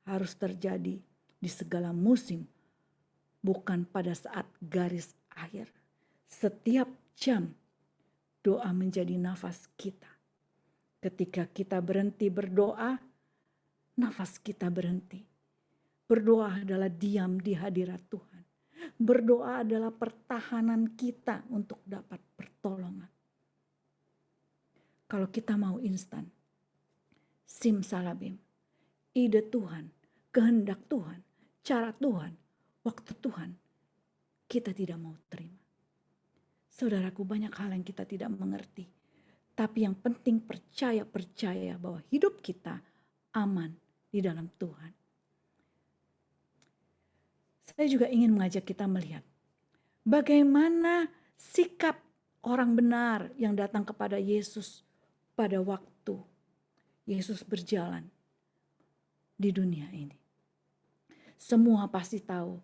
harus terjadi di segala musim, bukan pada saat garis akhir. Setiap jam doa menjadi nafas kita. Ketika kita berhenti berdoa, nafas kita berhenti. Berdoa adalah diam di hadirat Tuhan. Berdoa adalah pertahanan kita untuk dapat pertolongan. Kalau kita mau instan, simsalabim, ide Tuhan, kehendak Tuhan, cara Tuhan, waktu Tuhan, kita tidak mau terima. Saudaraku, banyak hal yang kita tidak mengerti. Tapi yang penting percaya bahwa hidup kita aman di dalam Tuhan. Saya juga ingin mengajak kita melihat bagaimana sikap orang benar yang datang kepada Yesus pada waktu Yesus berjalan di dunia ini. Semua pasti tahu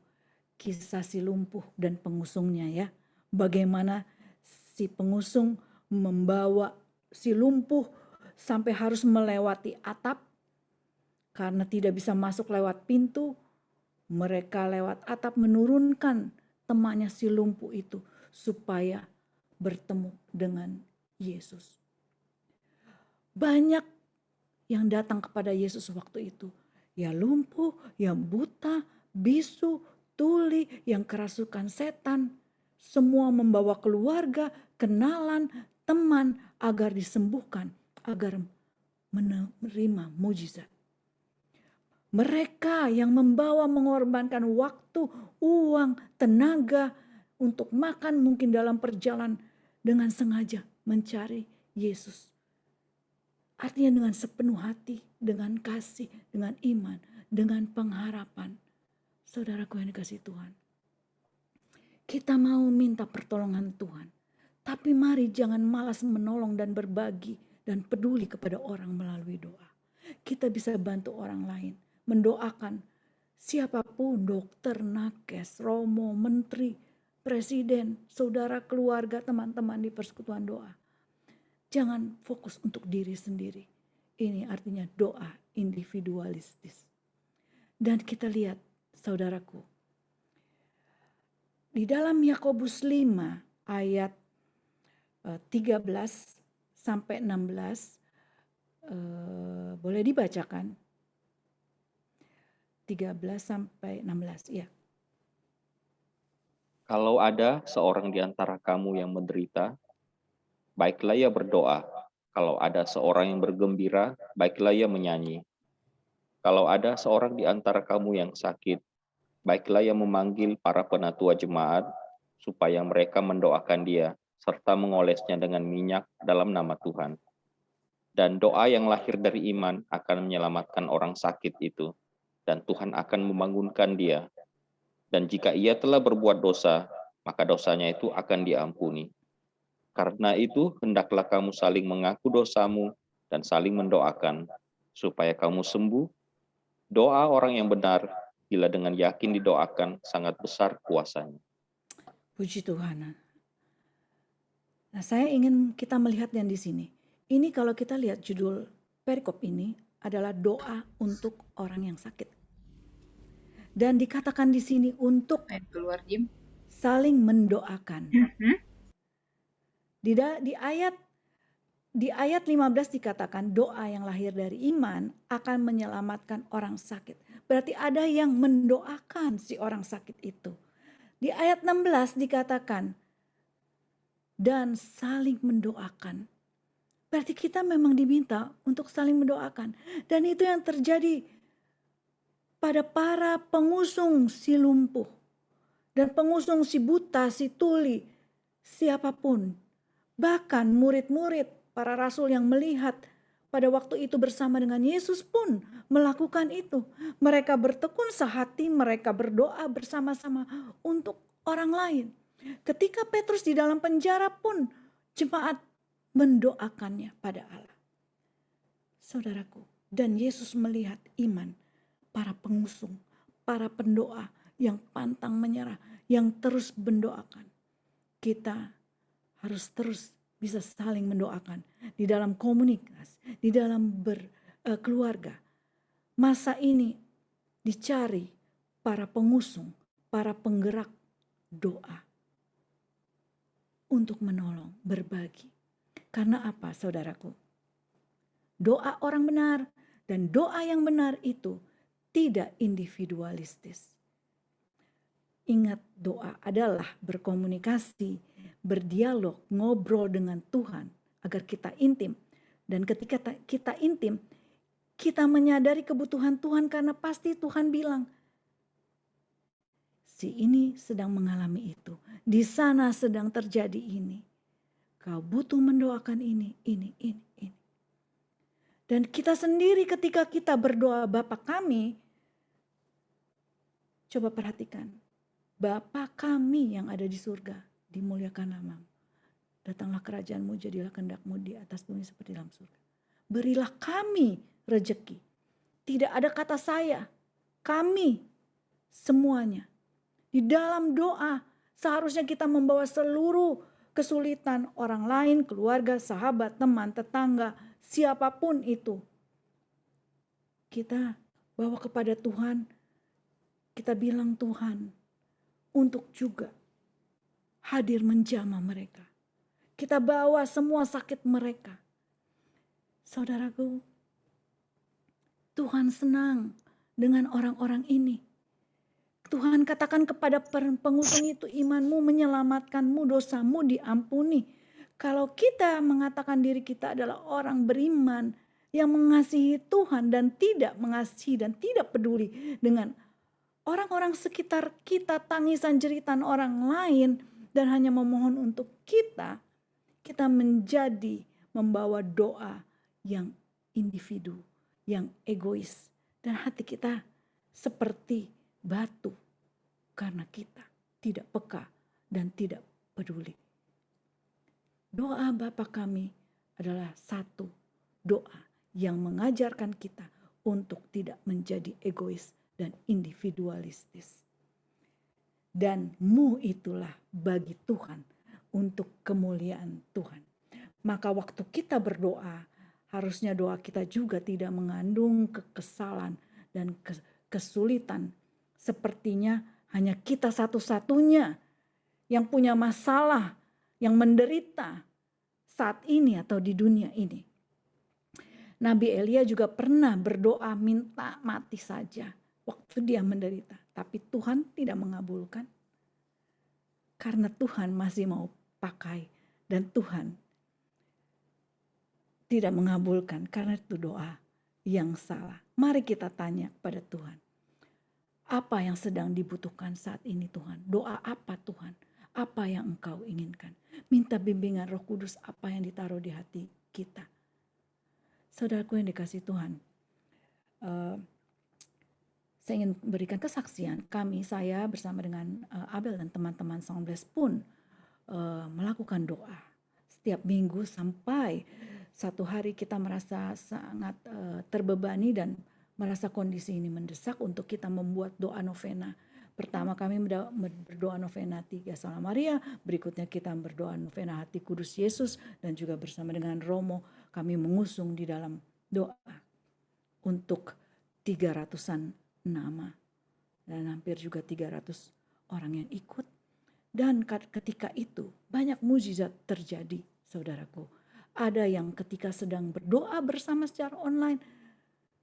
kisah si lumpuh dan pengusungnya ya. Bagaimana si pengusung membawa si lumpuh sampai harus melewati atap. Karena tidak bisa masuk lewat pintu, mereka lewat atap menurunkan temannya si lumpuh itu supaya bertemu dengan Yesus. Banyak yang datang kepada Yesus waktu itu. Ya lumpuh, yang buta, bisu, tuli, yang kerasukan setan. Semua membawa keluarga, kenalan, teman agar disembuhkan, agar menerima mujizat. Mereka yang membawa mengorbankan waktu, uang, tenaga untuk makan mungkin dalam perjalanan dengan sengaja mencari Yesus. Artinya dengan sepenuh hati, dengan kasih, dengan iman, dengan pengharapan. Saudaraku yang dikasihi Tuhan. Kita mau minta pertolongan Tuhan. Tapi mari jangan malas menolong dan berbagi dan peduli kepada orang melalui doa. Kita bisa bantu orang lain. Mendoakan siapapun, dokter, nakes, romo, menteri, presiden, saudara, keluarga, teman-teman di persekutuan doa. Jangan fokus untuk diri sendiri. Ini artinya doa individualistis. Dan kita lihat saudaraku. Di dalam Yakobus 5 ayat 13 sampai 16. Boleh dibacakan? 13 sampai 16 ya. Kalau ada seorang di antara kamu yang menderita, baiklah ia berdoa. Kalau ada seorang yang bergembira, baiklah ia menyanyi. Kalau ada seorang di antara kamu yang sakit, baiklah ia memanggil para penatua jemaat, supaya mereka mendoakan dia, serta mengolesnya dengan minyak dalam nama Tuhan. Dan doa yang lahir dari iman akan menyelamatkan orang sakit itu, dan Tuhan akan membangunkan dia. Dan jika ia telah berbuat dosa, maka dosanya itu akan diampuni. Karena itu, hendaklah kamu saling mengaku dosamu dan saling mendoakan, supaya kamu sembuh. Doa orang yang benar, bila dengan yakin didoakan, sangat besar kuasanya. Puji Tuhan. Nah, saya ingin kita melihat yang di sini. Ini kalau kita lihat judul perikop ini adalah doa untuk orang yang sakit. Dan dikatakan di sini untuk Keluar, Jim. saling mendoakan. Di ayat 15 dikatakan doa yang lahir dari iman akan menyelamatkan orang sakit. Berarti ada yang mendoakan si orang sakit itu. Di ayat 16 dikatakan dan saling mendoakan. Berarti kita memang diminta untuk saling mendoakan. Dan itu yang terjadi pada para pengusung si lumpuh. Dan pengusung si buta, si tuli, siapapun. Bahkan murid-murid para rasul yang melihat pada waktu itu bersama dengan Yesus pun melakukan itu. Mereka bertekun sehati, mereka berdoa bersama-sama untuk orang lain. Ketika Petrus di dalam penjara pun jemaat mendoakannya pada Allah. Saudaraku, dan Yesus melihat iman para pengusung, para pendoa yang pantang menyerah, yang terus mendoakan. Kita harus terus bisa saling mendoakan di dalam komunitas, di dalam berkeluarga. Masa ini dicari para pengusung, para penggerak doa untuk menolong, berbagi. Karena apa, saudaraku? Doa orang benar dan doa yang benar itu tidak individualistis. Ingat, doa adalah berkomunikasi, berdialog, ngobrol dengan Tuhan agar kita intim. Dan ketika kita intim, kita menyadari kebutuhan Tuhan karena pasti Tuhan bilang, si ini sedang mengalami itu, di sana sedang terjadi ini. Kau butuh mendoakan ini. Dan kita sendiri ketika kita berdoa, Bapa kami, coba perhatikan. Bapa kami yang ada di surga, dimuliakan namamu. Datanglah kerajaanmu, jadilah kehendakmu di atas bumi seperti dalam surga. Berilah kami rejeki. Tidak ada kata saya, kami semuanya. Di dalam doa seharusnya kita membawa seluruh kesulitan orang lain, keluarga, sahabat, teman, tetangga, siapapun itu. Kita bawa kepada Tuhan, kita bilang Tuhan untuk juga hadir menjamah mereka. Kita bawa semua sakit mereka. Saudaraku, Tuhan senang dengan orang-orang ini. Tuhan katakan kepada pengusung itu, imanmu menyelamatkanmu, dosamu diampuni. Kalau kita mengatakan diri kita adalah orang beriman yang mengasihi Tuhan dan tidak mengasihi dan tidak peduli dengan orang-orang sekitar kita, tangisan jeritan orang lain, dan hanya memohon untuk kita menjadi membawa doa yang individu, yang egois. Dan hati kita seperti batu karena kita tidak peka dan tidak peduli. Doa Bapa kami adalah satu doa yang mengajarkan kita untuk tidak menjadi egois dan individualistis. Dan mu itulah bagi Tuhan untuk kemuliaan Tuhan. Maka waktu kita berdoa, harusnya doa kita juga tidak mengandung kekesalan dan kesulitan. Sepertinya hanya kita satu-satunya yang punya masalah, yang menderita saat ini atau di dunia ini. Nabi Elia juga pernah berdoa minta mati saja waktu dia menderita. Tapi Tuhan tidak mengabulkan. Karena Tuhan masih mau pakai dan Tuhan tidak mengabulkan karena itu doa yang salah. Mari kita tanya kepada Tuhan. Apa yang sedang dibutuhkan saat ini Tuhan? Doa apa Tuhan? Apa yang Engkau inginkan? Minta bimbingan Roh Kudus apa yang ditaruh di hati kita. Saudaraku yang dikasihi Tuhan. Saya ingin berikan kesaksian saya bersama dengan Abel dan teman-teman Songbless pun melakukan doa setiap minggu sampai satu hari kita merasa sangat terbebani dan merasa kondisi ini mendesak untuk kita membuat doa novena. Pertama kami berdoa novena 3 Salam Maria, berikutnya kita berdoa novena Hati Kudus Yesus, dan juga bersama dengan Romo kami mengusung di dalam doa untuk 300-an nama dan hampir juga 300 orang yang ikut. Dan ketika itu banyak mujizat terjadi, saudaraku. Ada yang ketika sedang berdoa bersama secara online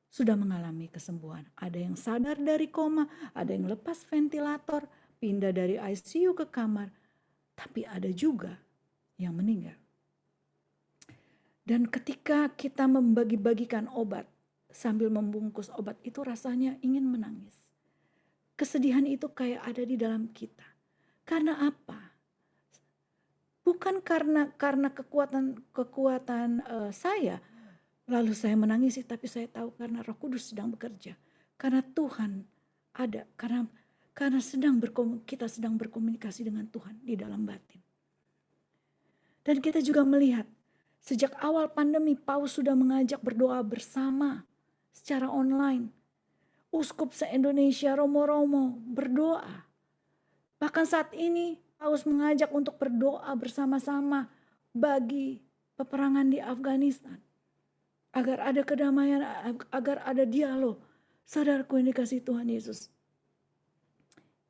sudah mengalami kesembuhan. Ada yang sadar dari koma, ada yang lepas ventilator, pindah dari ICU ke kamar. Tapi ada juga yang meninggal. Dan ketika kita membagi-bagikan obat, sambil membungkus obat itu rasanya ingin menangis. Kesedihan itu kayak ada di dalam kita. Karena apa? Bukan karena kekuatan saya, lalu saya menangisi, tapi saya tahu karena Roh Kudus sedang bekerja. Karena Tuhan ada, karena kita sedang berkomunikasi dengan Tuhan di dalam batin. Dan kita juga melihat, sejak awal pandemi, Paus sudah mengajak berdoa bersama secara online. Uskup se-Indonesia, Romo-Romo berdoa. Bahkan saat ini, Paus mengajak untuk berdoa bersama-sama bagi peperangan di Afghanistan. Agar ada kedamaian, agar ada dialog. Saudaraku yang dikasihi Tuhan Yesus.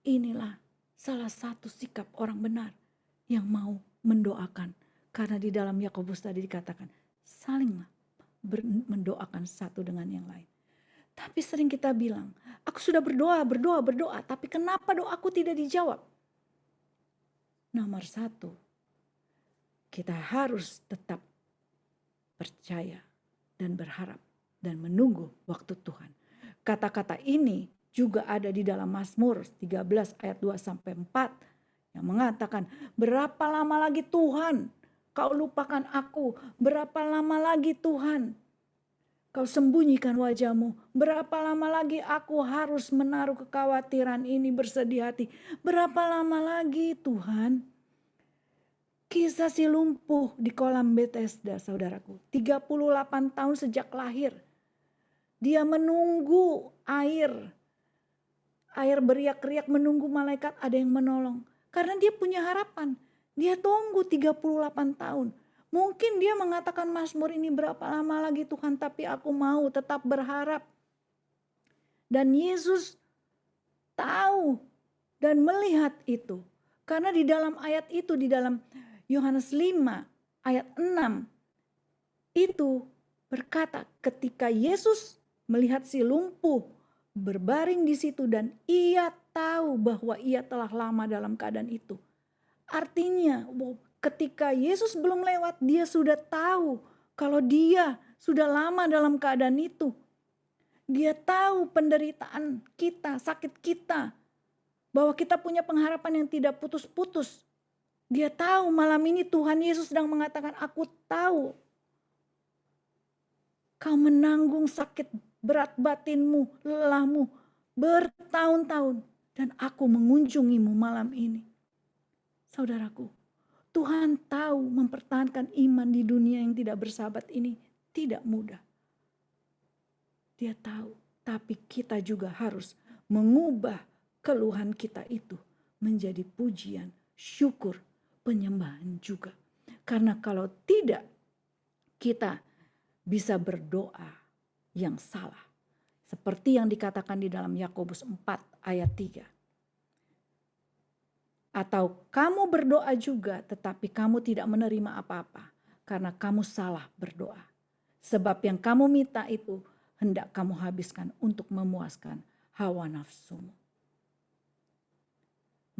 Inilah salah satu sikap orang benar yang mau mendoakan. Karena di dalam Yakobus tadi dikatakan, salinglah mendoakan satu dengan yang lain. Tapi sering kita bilang, aku sudah berdoa, tapi kenapa doaku tidak dijawab? Nomor satu, kita harus tetap percaya dan berharap dan menunggu waktu Tuhan. Kata-kata ini juga ada di dalam Mazmur 13 ayat 2 sampai 4 yang mengatakan, berapa lama lagi Tuhan kau lupakan aku? Berapa lama lagi Tuhan kau sembunyikan wajahmu? Berapa lama lagi aku harus menaruh kekhawatiran ini, bersedih hati? Berapa lama lagi Tuhan? Kisah si lumpuh di kolam Bethesda, saudaraku. 38 tahun sejak lahir. Dia menunggu air. Air beriak-riak menunggu malaikat ada yang menolong. Karena dia punya harapan. Dia tunggu 38 tahun. Mungkin dia mengatakan Mazmur ini berapa lama lagi Tuhan, tapi aku mau tetap berharap. Dan Yesus tahu dan melihat itu. Karena di dalam ayat itu, di dalam Yohanes 5 ayat 6 itu berkata, ketika Yesus melihat si lumpuh berbaring di situ dan ia tahu bahwa ia telah lama dalam keadaan itu. Artinya ketika Yesus belum lewat, dia sudah tahu kalau dia sudah lama dalam keadaan itu. Dia tahu penderitaan kita, sakit kita. Bahwa kita punya pengharapan yang tidak putus-putus. Dia tahu malam ini Tuhan Yesus sedang mengatakan, aku tahu kau menanggung sakit berat batinmu, lelahmu bertahun-tahun. Dan aku mengunjungimu malam ini. Saudaraku, Tuhan tahu mempertahankan iman di dunia yang tidak bersahabat ini tidak mudah. Dia tahu, tapi kita juga harus mengubah keluhan kita itu menjadi pujian, syukur, penyembahan juga. Karena kalau tidak, kita bisa berdoa yang salah. Seperti yang dikatakan di dalam Yakobus 4 ayat 3. Atau kamu berdoa juga tetapi kamu tidak menerima apa-apa karena kamu salah berdoa. Sebab yang kamu minta itu hendak kamu habiskan untuk memuaskan hawa nafsumu.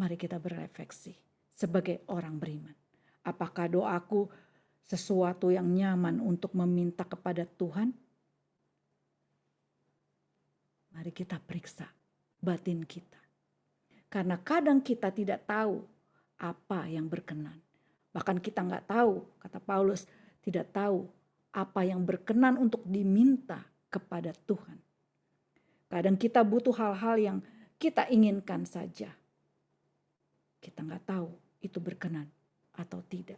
Mari kita berefleksi sebagai orang beriman. Apakah doaku sesuatu yang nyaman untuk meminta kepada Tuhan? Mari kita periksa batin kita. Karena kadang kita tidak tahu apa yang berkenan. Bahkan kita nggak tahu, kata Paulus, tidak tahu apa yang berkenan untuk diminta kepada Tuhan. Kadang kita butuh hal-hal yang kita inginkan saja. Kita nggak tahu itu berkenan atau tidak.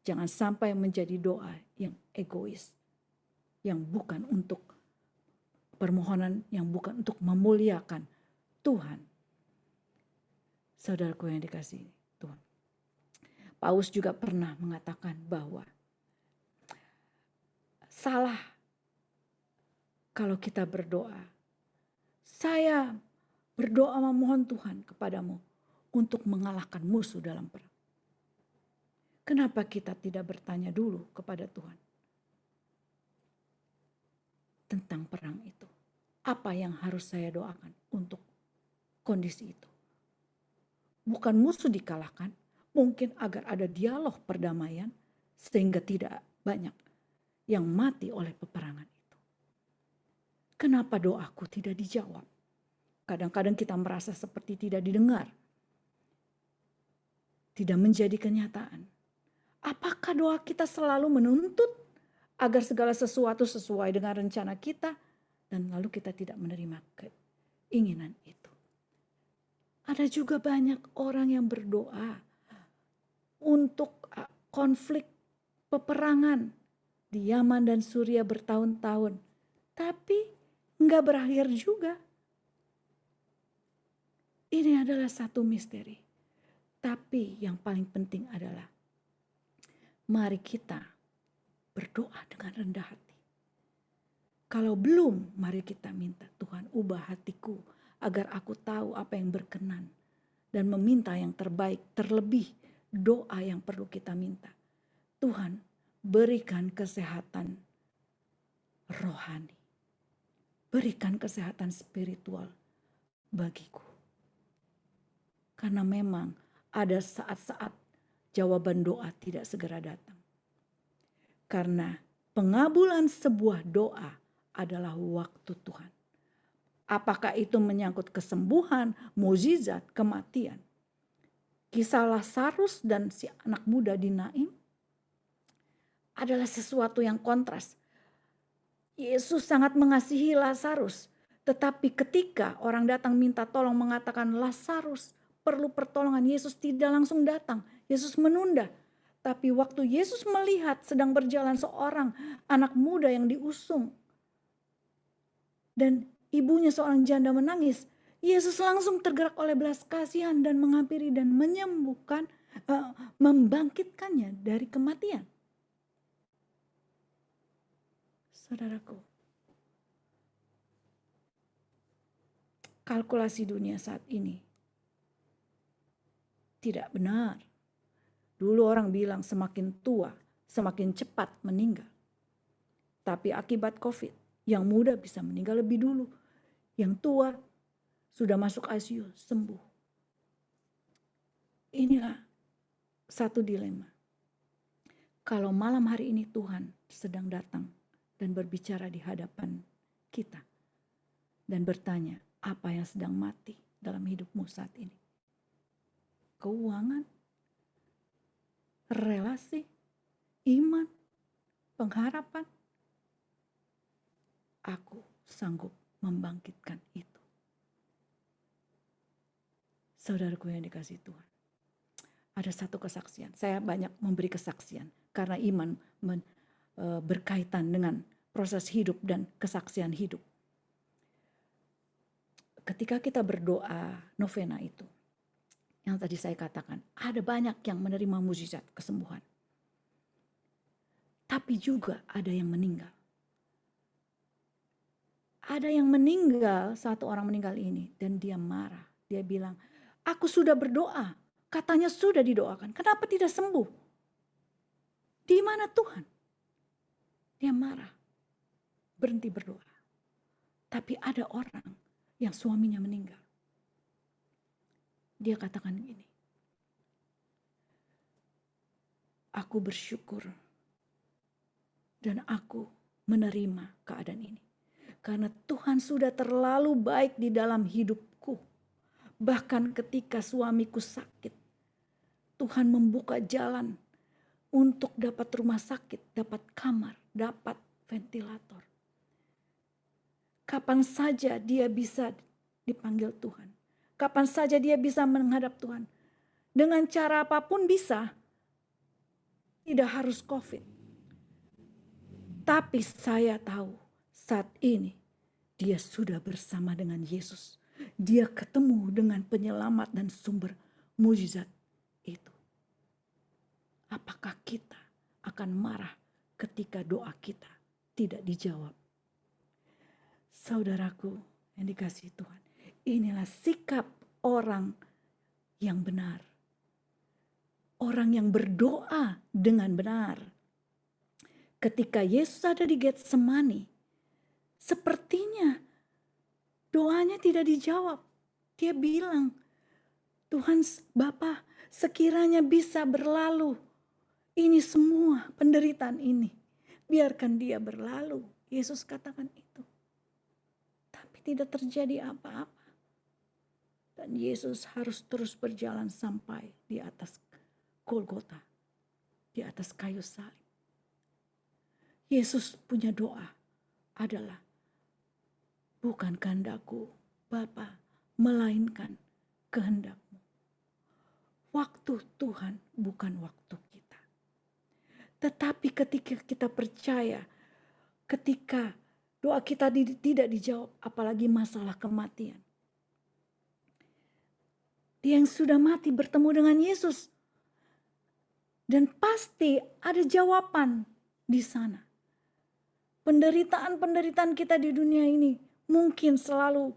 Jangan sampai menjadi doa yang egois. Yang bukan untuk permohonan, yang bukan untuk memuliakan Tuhan. Saudaraku yang dikasihi Tuhan. Paulus juga pernah mengatakan bahwa salah kalau kita berdoa. Saya berdoa memohon Tuhan kepadamu untuk mengalahkan musuh dalam perang. Kenapa kita tidak bertanya dulu kepada Tuhan tentang perang itu? Apa yang harus saya doakan untuk kondisi itu? Bukan musuh dikalahkan, mungkin agar ada dialog perdamaian sehingga tidak banyak yang mati oleh peperangan itu. Kenapa doaku tidak dijawab? Kadang-kadang kita merasa seperti tidak didengar. Tidak menjadi kenyataan. Apakah doa kita selalu menuntut agar segala sesuatu sesuai dengan rencana kita dan lalu kita tidak menerima keinginan itu? Ada juga banyak orang yang berdoa untuk konflik peperangan di Yaman dan Suriah bertahun-tahun. Tapi enggak berakhir juga. Ini adalah satu misteri. Tapi yang paling penting adalah mari kita berdoa dengan rendah hati. Kalau belum, mari kita minta Tuhan ubah hatiku agar aku tahu apa yang berkenan dan meminta yang terbaik, terlebih doa yang perlu kita minta. Tuhan, berikan kesehatan rohani, berikan kesehatan spiritual bagiku. Karena memang ada saat-saat jawaban doa tidak segera datang. Karena pengabulan sebuah doa adalah waktu Tuhan. Apakah itu menyangkut kesembuhan, mukjizat, kematian. Kisah Lazarus dan si anak muda di Naim adalah sesuatu yang kontras. Yesus sangat mengasihi Lazarus. Tetapi ketika orang datang minta tolong mengatakan Lazarus perlu pertolongan, Yesus tidak langsung datang. Yesus menunda. Tapi waktu Yesus melihat sedang berjalan seorang anak muda yang diusung dan ibunya seorang janda menangis, Yesus langsung tergerak oleh belas kasihan dan menghampiri dan menyembuhkan, membangkitkannya dari kematian. Saudaraku, kalkulasi dunia saat ini tidak benar. Dulu orang bilang semakin tua, semakin cepat meninggal. Tapi akibat COVID, yang muda bisa meninggal lebih dulu. Yang tua sudah masuk ICU, sembuh. Inilah satu dilema. Kalau malam hari ini Tuhan sedang datang dan berbicara di hadapan kita. Dan bertanya, apa yang sedang mati dalam hidupmu saat ini? Keuangan, relasi, iman, pengharapan. Aku sanggup membangkitkan itu. Saudaraku yang dikasihi Tuhan. Ada satu kesaksian. Saya banyak memberi kesaksian. Karena iman berkaitan dengan proses hidup dan kesaksian hidup. Ketika kita berdoa novena itu. Yang tadi saya katakan, ada banyak yang menerima mukjizat kesembuhan. Tapi juga ada yang meninggal. Ada yang meninggal, satu orang meninggal ini, dan dia marah. Dia bilang, aku sudah berdoa, katanya sudah didoakan, kenapa tidak sembuh? Di mana Tuhan? Dia marah, berhenti berdoa. Tapi ada orang yang suaminya meninggal. Dia katakan gini, aku bersyukur dan aku menerima keadaan ini. Karena Tuhan sudah terlalu baik di dalam hidupku. Bahkan ketika suamiku sakit, Tuhan membuka jalan untuk dapat rumah sakit, dapat kamar, dapat ventilator. Kapan saja dia bisa dipanggil Tuhan. Kapan saja dia bisa menghadap Tuhan. Dengan cara apapun bisa. Tidak harus COVID. Tapi saya tahu saat ini dia sudah bersama dengan Yesus. Dia ketemu dengan penyelamat dan sumber mukjizat itu. Apakah kita akan marah ketika doa kita tidak dijawab? Saudaraku yang dikasihi Tuhan. Inilah sikap orang yang benar. Orang yang berdoa dengan benar. Ketika Yesus ada di Getsemani, sepertinya doanya tidak dijawab. Dia bilang, Tuhan Bapa, sekiranya bisa berlalu ini semua penderitaan ini. Biarkan dia berlalu. Yesus katakan itu. Tapi tidak terjadi apa-apa. Dan Yesus harus terus berjalan sampai di atas Golgota. Di atas kayu salib. Yesus punya doa adalah bukan kehendakku Bapa, melainkan kehendak-Mu. Waktu Tuhan bukan waktu kita. Tetapi ketika kita percaya, ketika doa kita tidak dijawab, apalagi masalah kematian. Dia yang sudah mati bertemu dengan Yesus. Dan pasti ada jawaban di sana. Penderitaan-penderitaan kita di dunia ini mungkin selalu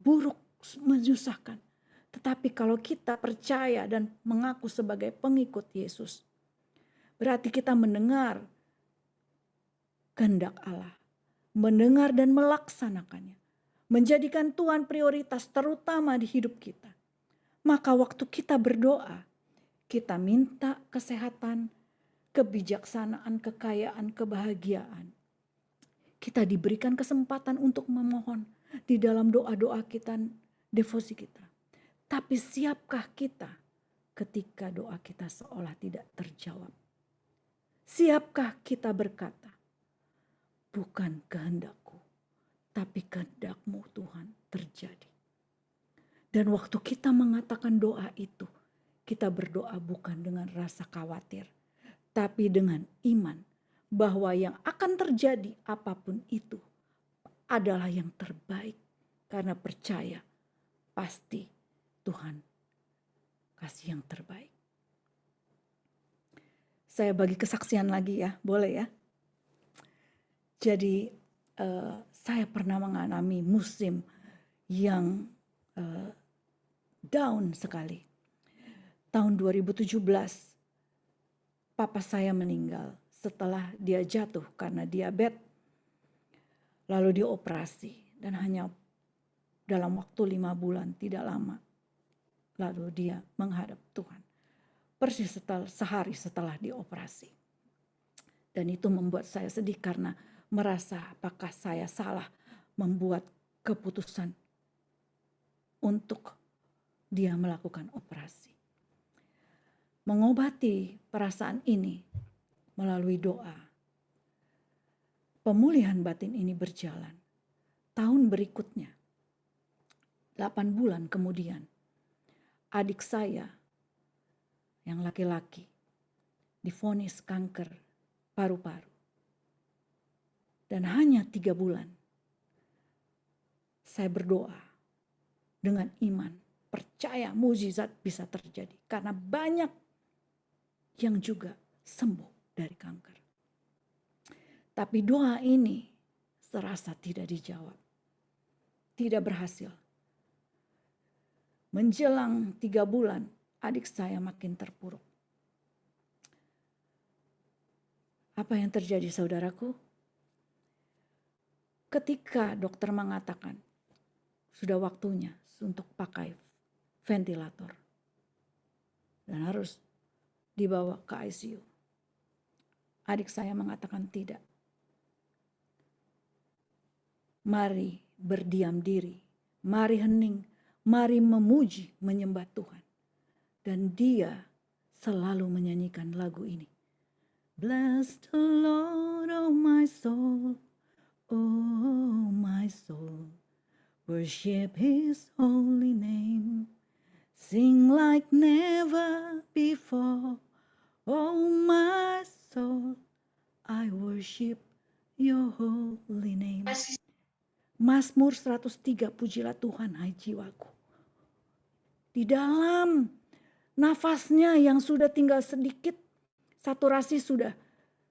buruk, menyusahkan. Tetapi kalau kita percaya dan mengaku sebagai pengikut Yesus, berarti kita mendengar kehendak Allah, mendengar dan melaksanakannya, menjadikan Tuhan prioritas terutama di hidup kita. Maka waktu kita berdoa, kita minta kesehatan, kebijaksanaan, kekayaan, kebahagiaan. Kita diberikan kesempatan untuk memohon di dalam doa-doa kita, devosi kita. Tapi siapkah kita ketika doa kita seolah tidak terjawab? Siapkah kita berkata, bukan kehendakku, tapi kehendak-Mu Tuhan terjadi. Dan waktu kita mengatakan doa itu, kita berdoa bukan dengan rasa khawatir, tapi dengan iman bahwa yang akan terjadi apapun itu adalah yang terbaik. Karena percaya pasti Tuhan kasih yang terbaik. Saya bagi kesaksian lagi ya, boleh ya. Jadi saya pernah mengalami musim yang down sekali. Tahun 2017, papa saya meninggal setelah dia jatuh karena diabetes. Lalu dioperasi dan hanya dalam waktu 5 bulan, tidak lama. Lalu dia menghadap Tuhan. Persis sehari setelah dioperasi. Dan itu membuat saya sedih karena merasa apakah saya salah membuat keputusan untuk dia melakukan operasi. Mengobati perasaan ini melalui doa. Pemulihan batin ini berjalan. Tahun berikutnya, 8 bulan kemudian, adik saya yang laki-laki divonis kanker paru-paru. Dan hanya 3 bulan, saya berdoa dengan iman, percaya mukjizat bisa terjadi. Karena banyak yang juga sembuh dari kanker. Tapi doa ini serasa tidak dijawab. Tidak berhasil. Menjelang 3 bulan, adik saya makin terpuruk. Apa yang terjadi saudaraku? Ketika dokter mengatakan sudah waktunya untuk pakai ventilator dan harus dibawa ke ICU. Adik saya mengatakan tidak. Mari berdiam diri, mari hening, mari memuji, menyembah Tuhan. Dan dia selalu menyanyikan lagu ini. Bless the Lord, oh my soul, oh my soul. Worship His holy name. Sing like never before, oh my soul. I worship your holy name. Mazmur 103, pujilah Tuhan hai jiwaku. Di dalam nafasnya yang sudah tinggal sedikit, saturasi sudah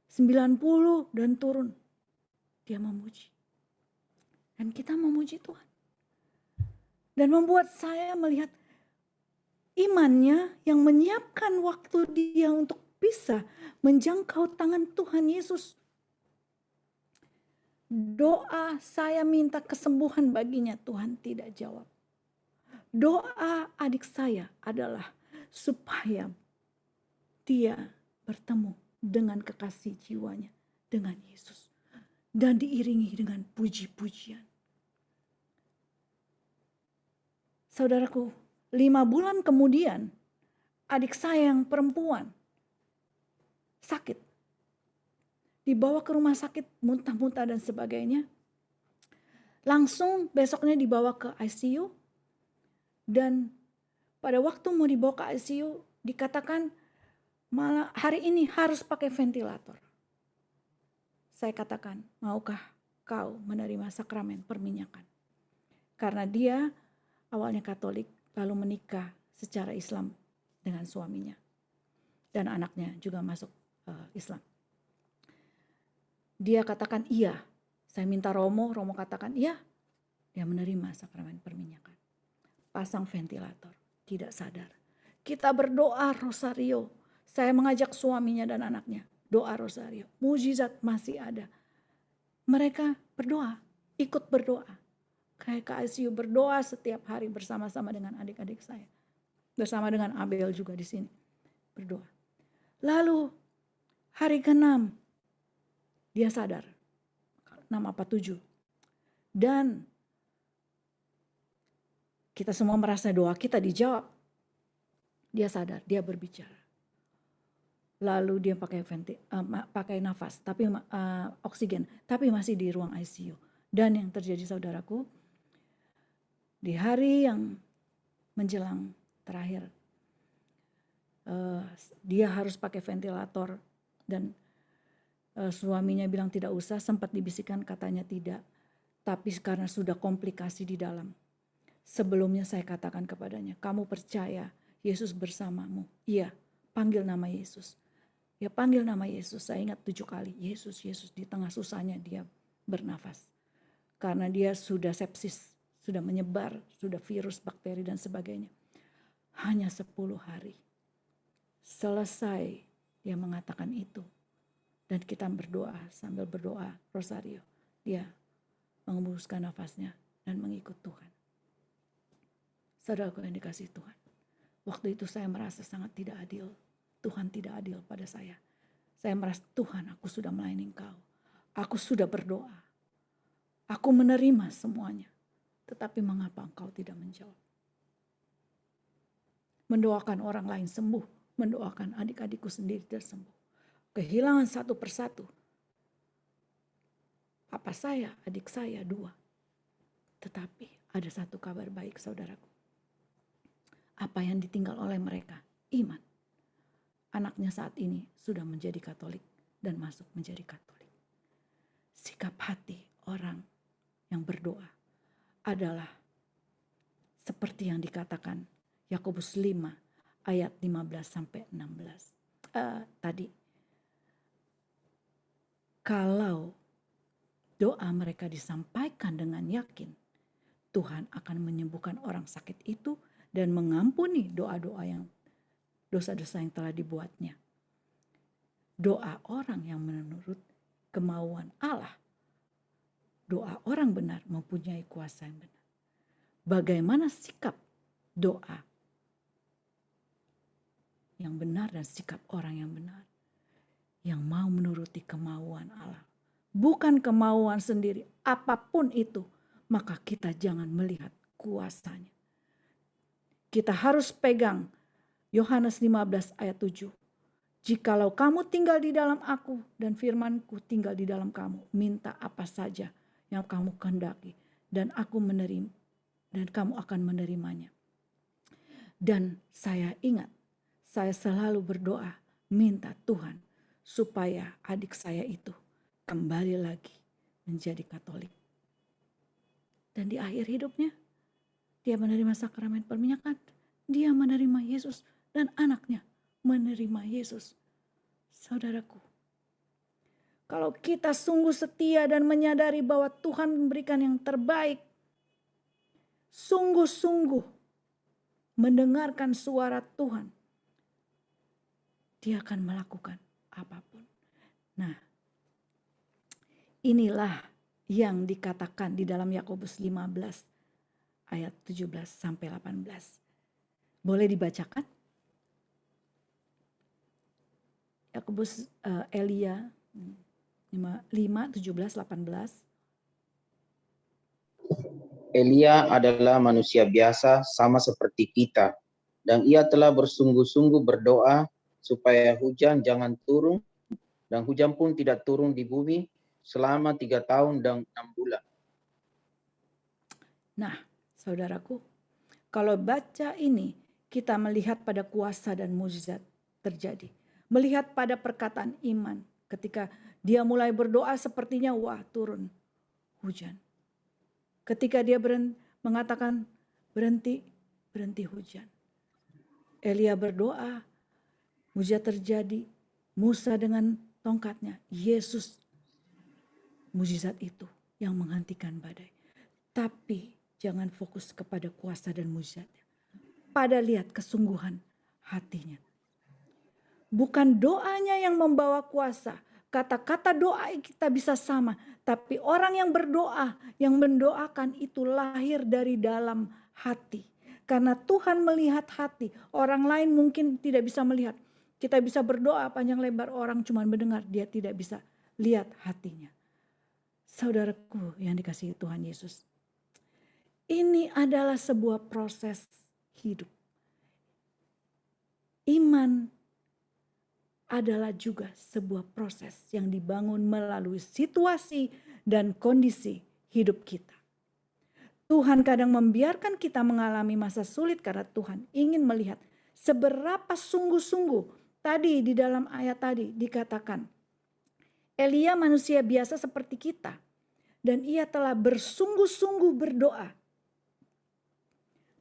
90 dan turun. Dia memuji. Dan kita memuji Tuhan. Dan membuat saya melihat imannya yang menyiapkan waktu dia untuk bisa menjangkau tangan Tuhan Yesus. Doa saya minta kesembuhan baginya, Tuhan tidak jawab. Doa adik saya adalah supaya dia bertemu dengan kekasih jiwanya, dengan Yesus. Dan diiringi dengan puji-pujian. Saudaraku, 5 bulan kemudian adik saya yang perempuan sakit. Dibawa ke rumah sakit, muntah-muntah dan sebagainya. Langsung besoknya dibawa ke ICU. Dan pada waktu mau dibawa ke ICU, dikatakan malah hari ini harus pakai ventilator. Saya katakan, maukah kau menerima sakramen perminyakan? Karena dia awalnya Katolik, lalu menikah secara Islam dengan suaminya. Dan anaknya juga masuk Islam. Dia katakan iya. Saya minta Romo katakan iya. Dia menerima sakramen perminyakan. Pasang ventilator, tidak sadar. Kita berdoa rosario. Saya mengajak suaminya dan anaknya. Doa rosario. Mujizat masih ada. Mereka berdoa, ikut berdoa. Kayak ke ICU berdoa setiap hari bersama-sama dengan adik-adik saya. Bersama dengan Abel juga di sini. Berdoa. Lalu hari ke-6 dia sadar. 6 apa 7. Dan kita semua merasa doa kita dijawab. Dia sadar, dia berbicara. Lalu dia pakai nafas, tapi oksigen, tapi masih di ruang ICU. Dan yang terjadi saudaraku, di hari yang menjelang terakhir, dia harus pakai ventilator dan suaminya bilang tidak usah, sempat dibisikkan katanya tidak. Tapi karena sudah komplikasi di dalam. Sebelumnya saya katakan kepadanya, kamu percaya Yesus bersamamu? Iya, panggil nama Yesus. Ya panggil nama Yesus, saya ingat 7 kali. Yesus, Yesus, di tengah susahnya dia bernafas. Karena dia sudah sepsis, sudah menyebar, sudah virus, bakteri dan sebagainya. Hanya 10 hari. Selesai dia mengatakan itu. Dan kita berdoa, sambil berdoa rosario. Dia mengembuskan nafasnya dan mengikut Tuhan. Saudaraku yang dikasihi Tuhan. Waktu itu saya merasa sangat tidak adil. Tuhan tidak adil pada saya. Saya merasa Tuhan, aku sudah melayani Engkau. Aku sudah berdoa. Aku menerima semuanya. Tetapi mengapa Engkau tidak menjawab? Mendoakan orang lain sembuh. Mendoakan adik-adikku sendiri tersembuh. Kehilangan satu persatu. Papa saya, adik saya 2. Tetapi ada satu kabar baik saudaraku. Apa yang ditinggal oleh mereka? Iman. Anaknya saat ini sudah menjadi Katolik dan masuk menjadi Katolik. Sikap hati orang yang berdoa adalah seperti yang dikatakan Yakobus 5 ayat 15 sampai 16. Tadi kalau doa mereka disampaikan dengan yakin, Tuhan akan menyembuhkan orang sakit itu dan mengampuni doa-doa yang dosa-dosa yang telah dibuatnya. Doa orang yang menurut kemauan Allah, doa orang benar mempunyai kuasa yang benar. Bagaimana sikap doa yang benar dan sikap orang yang benar, yang mau menuruti kemauan Allah, bukan kemauan sendiri, apapun itu, maka kita jangan melihat kuasanya. Kita harus pegang Yohanes 15 ayat 7. Jikalau kamu tinggal di dalam aku dan firmanku tinggal di dalam kamu, minta apa saja yang kamu kehendaki dan aku menerima dan kamu akan menerimanya. Dan saya ingat, saya selalu berdoa minta Tuhan supaya adik saya itu kembali lagi menjadi Katolik. Dan di akhir hidupnya dia menerima sakramen perminyakan, dia menerima Yesus dan anaknya menerima Yesus. Saudaraku, kalau kita sungguh setia dan menyadari bahwa Tuhan memberikan yang terbaik, sungguh-sungguh mendengarkan suara Tuhan, dia akan melakukan apapun. Nah, inilah yang dikatakan di dalam Yakobus 15 ayat 17 sampai 18. Boleh dibacakan? Yakobus Elia 5, 17, 18. Elia adalah manusia biasa sama seperti kita. Dan ia telah bersungguh-sungguh berdoa supaya hujan jangan turun. Dan hujan pun tidak turun di bumi selama 3 tahun dan 6 bulan. Nah, saudaraku, kalau baca ini kita melihat pada kuasa dan mukjizat terjadi. Melihat pada perkataan iman ketika dia mulai berdoa sepertinya wah turun hujan. Ketika dia mengatakan berhenti hujan. Elia berdoa, mukjizat terjadi. Musa dengan tongkatnya, Yesus mukjizat itu yang menghentikan badai. Tapi jangan fokus kepada kuasa dan mujizatnya. Pada lihat kesungguhan hatinya. Bukan doanya yang membawa kuasa. Kata-kata doa kita bisa sama. Tapi orang yang berdoa, yang mendoakan itu lahir dari dalam hati. Karena Tuhan melihat hati. Orang lain mungkin tidak bisa melihat. Kita bisa berdoa panjang lebar, orang cuma mendengar. Dia tidak bisa lihat hatinya. Saudaraku yang dikasihi Tuhan Yesus. Ini adalah sebuah proses hidup. Iman adalah juga sebuah proses yang dibangun melalui situasi dan kondisi hidup kita. Tuhan kadang membiarkan kita mengalami masa sulit karena Tuhan ingin melihat seberapa sungguh-sungguh. Tadi di dalam ayat tadi dikatakan, Elia manusia biasa seperti kita dan ia telah bersungguh-sungguh berdoa.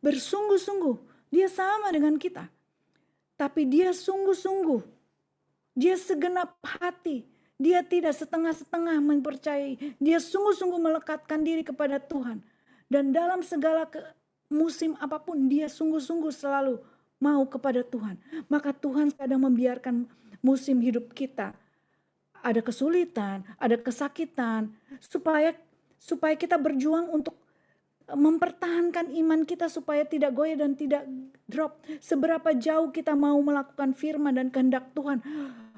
Bersungguh-sungguh, dia sama dengan kita. Tapi dia sungguh-sungguh, dia segenap hati, dia tidak setengah-setengah mempercayai, dia sungguh-sungguh melekatkan diri kepada Tuhan. Dan dalam segala musim apapun dia sungguh-sungguh selalu mau kepada Tuhan. Maka Tuhan kadang membiarkan musim hidup kita ada kesulitan, ada kesakitan, supaya kita berjuang untuk mempertahankan iman kita supaya tidak goyah dan tidak drop. Seberapa jauh kita mau melakukan firman dan kehendak Tuhan.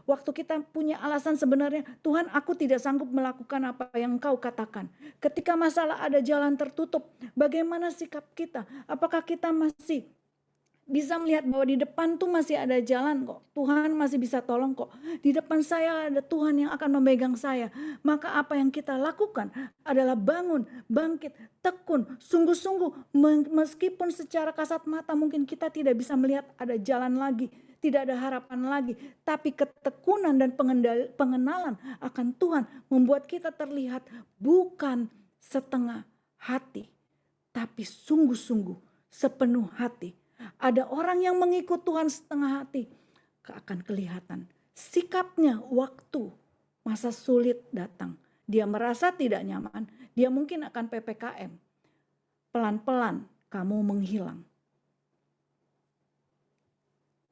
Waktu kita punya alasan sebenarnya, Tuhan aku tidak sanggup melakukan apa yang Engkau katakan. Ketika masalah ada jalan tertutup, bagaimana sikap kita? Apakah kita masih bisa melihat bahwa di depan tuh masih ada jalan kok. Tuhan masih bisa tolong kok. Di depan saya ada Tuhan yang akan memegang saya. Maka apa yang kita lakukan adalah bangun, bangkit, tekun, sungguh-sungguh. Meskipun secara kasat mata mungkin kita tidak bisa melihat ada jalan lagi. Tidak ada harapan lagi. Tapi ketekunan dan pengenalan akan Tuhan membuat kita terlihat bukan setengah hati. Tapi sungguh-sungguh sepenuh hati. Ada orang yang mengikut Tuhan setengah hati, akan kelihatan sikapnya waktu masa sulit datang. Dia merasa tidak nyaman, dia mungkin akan PPKM. Pelan-pelan kamu menghilang.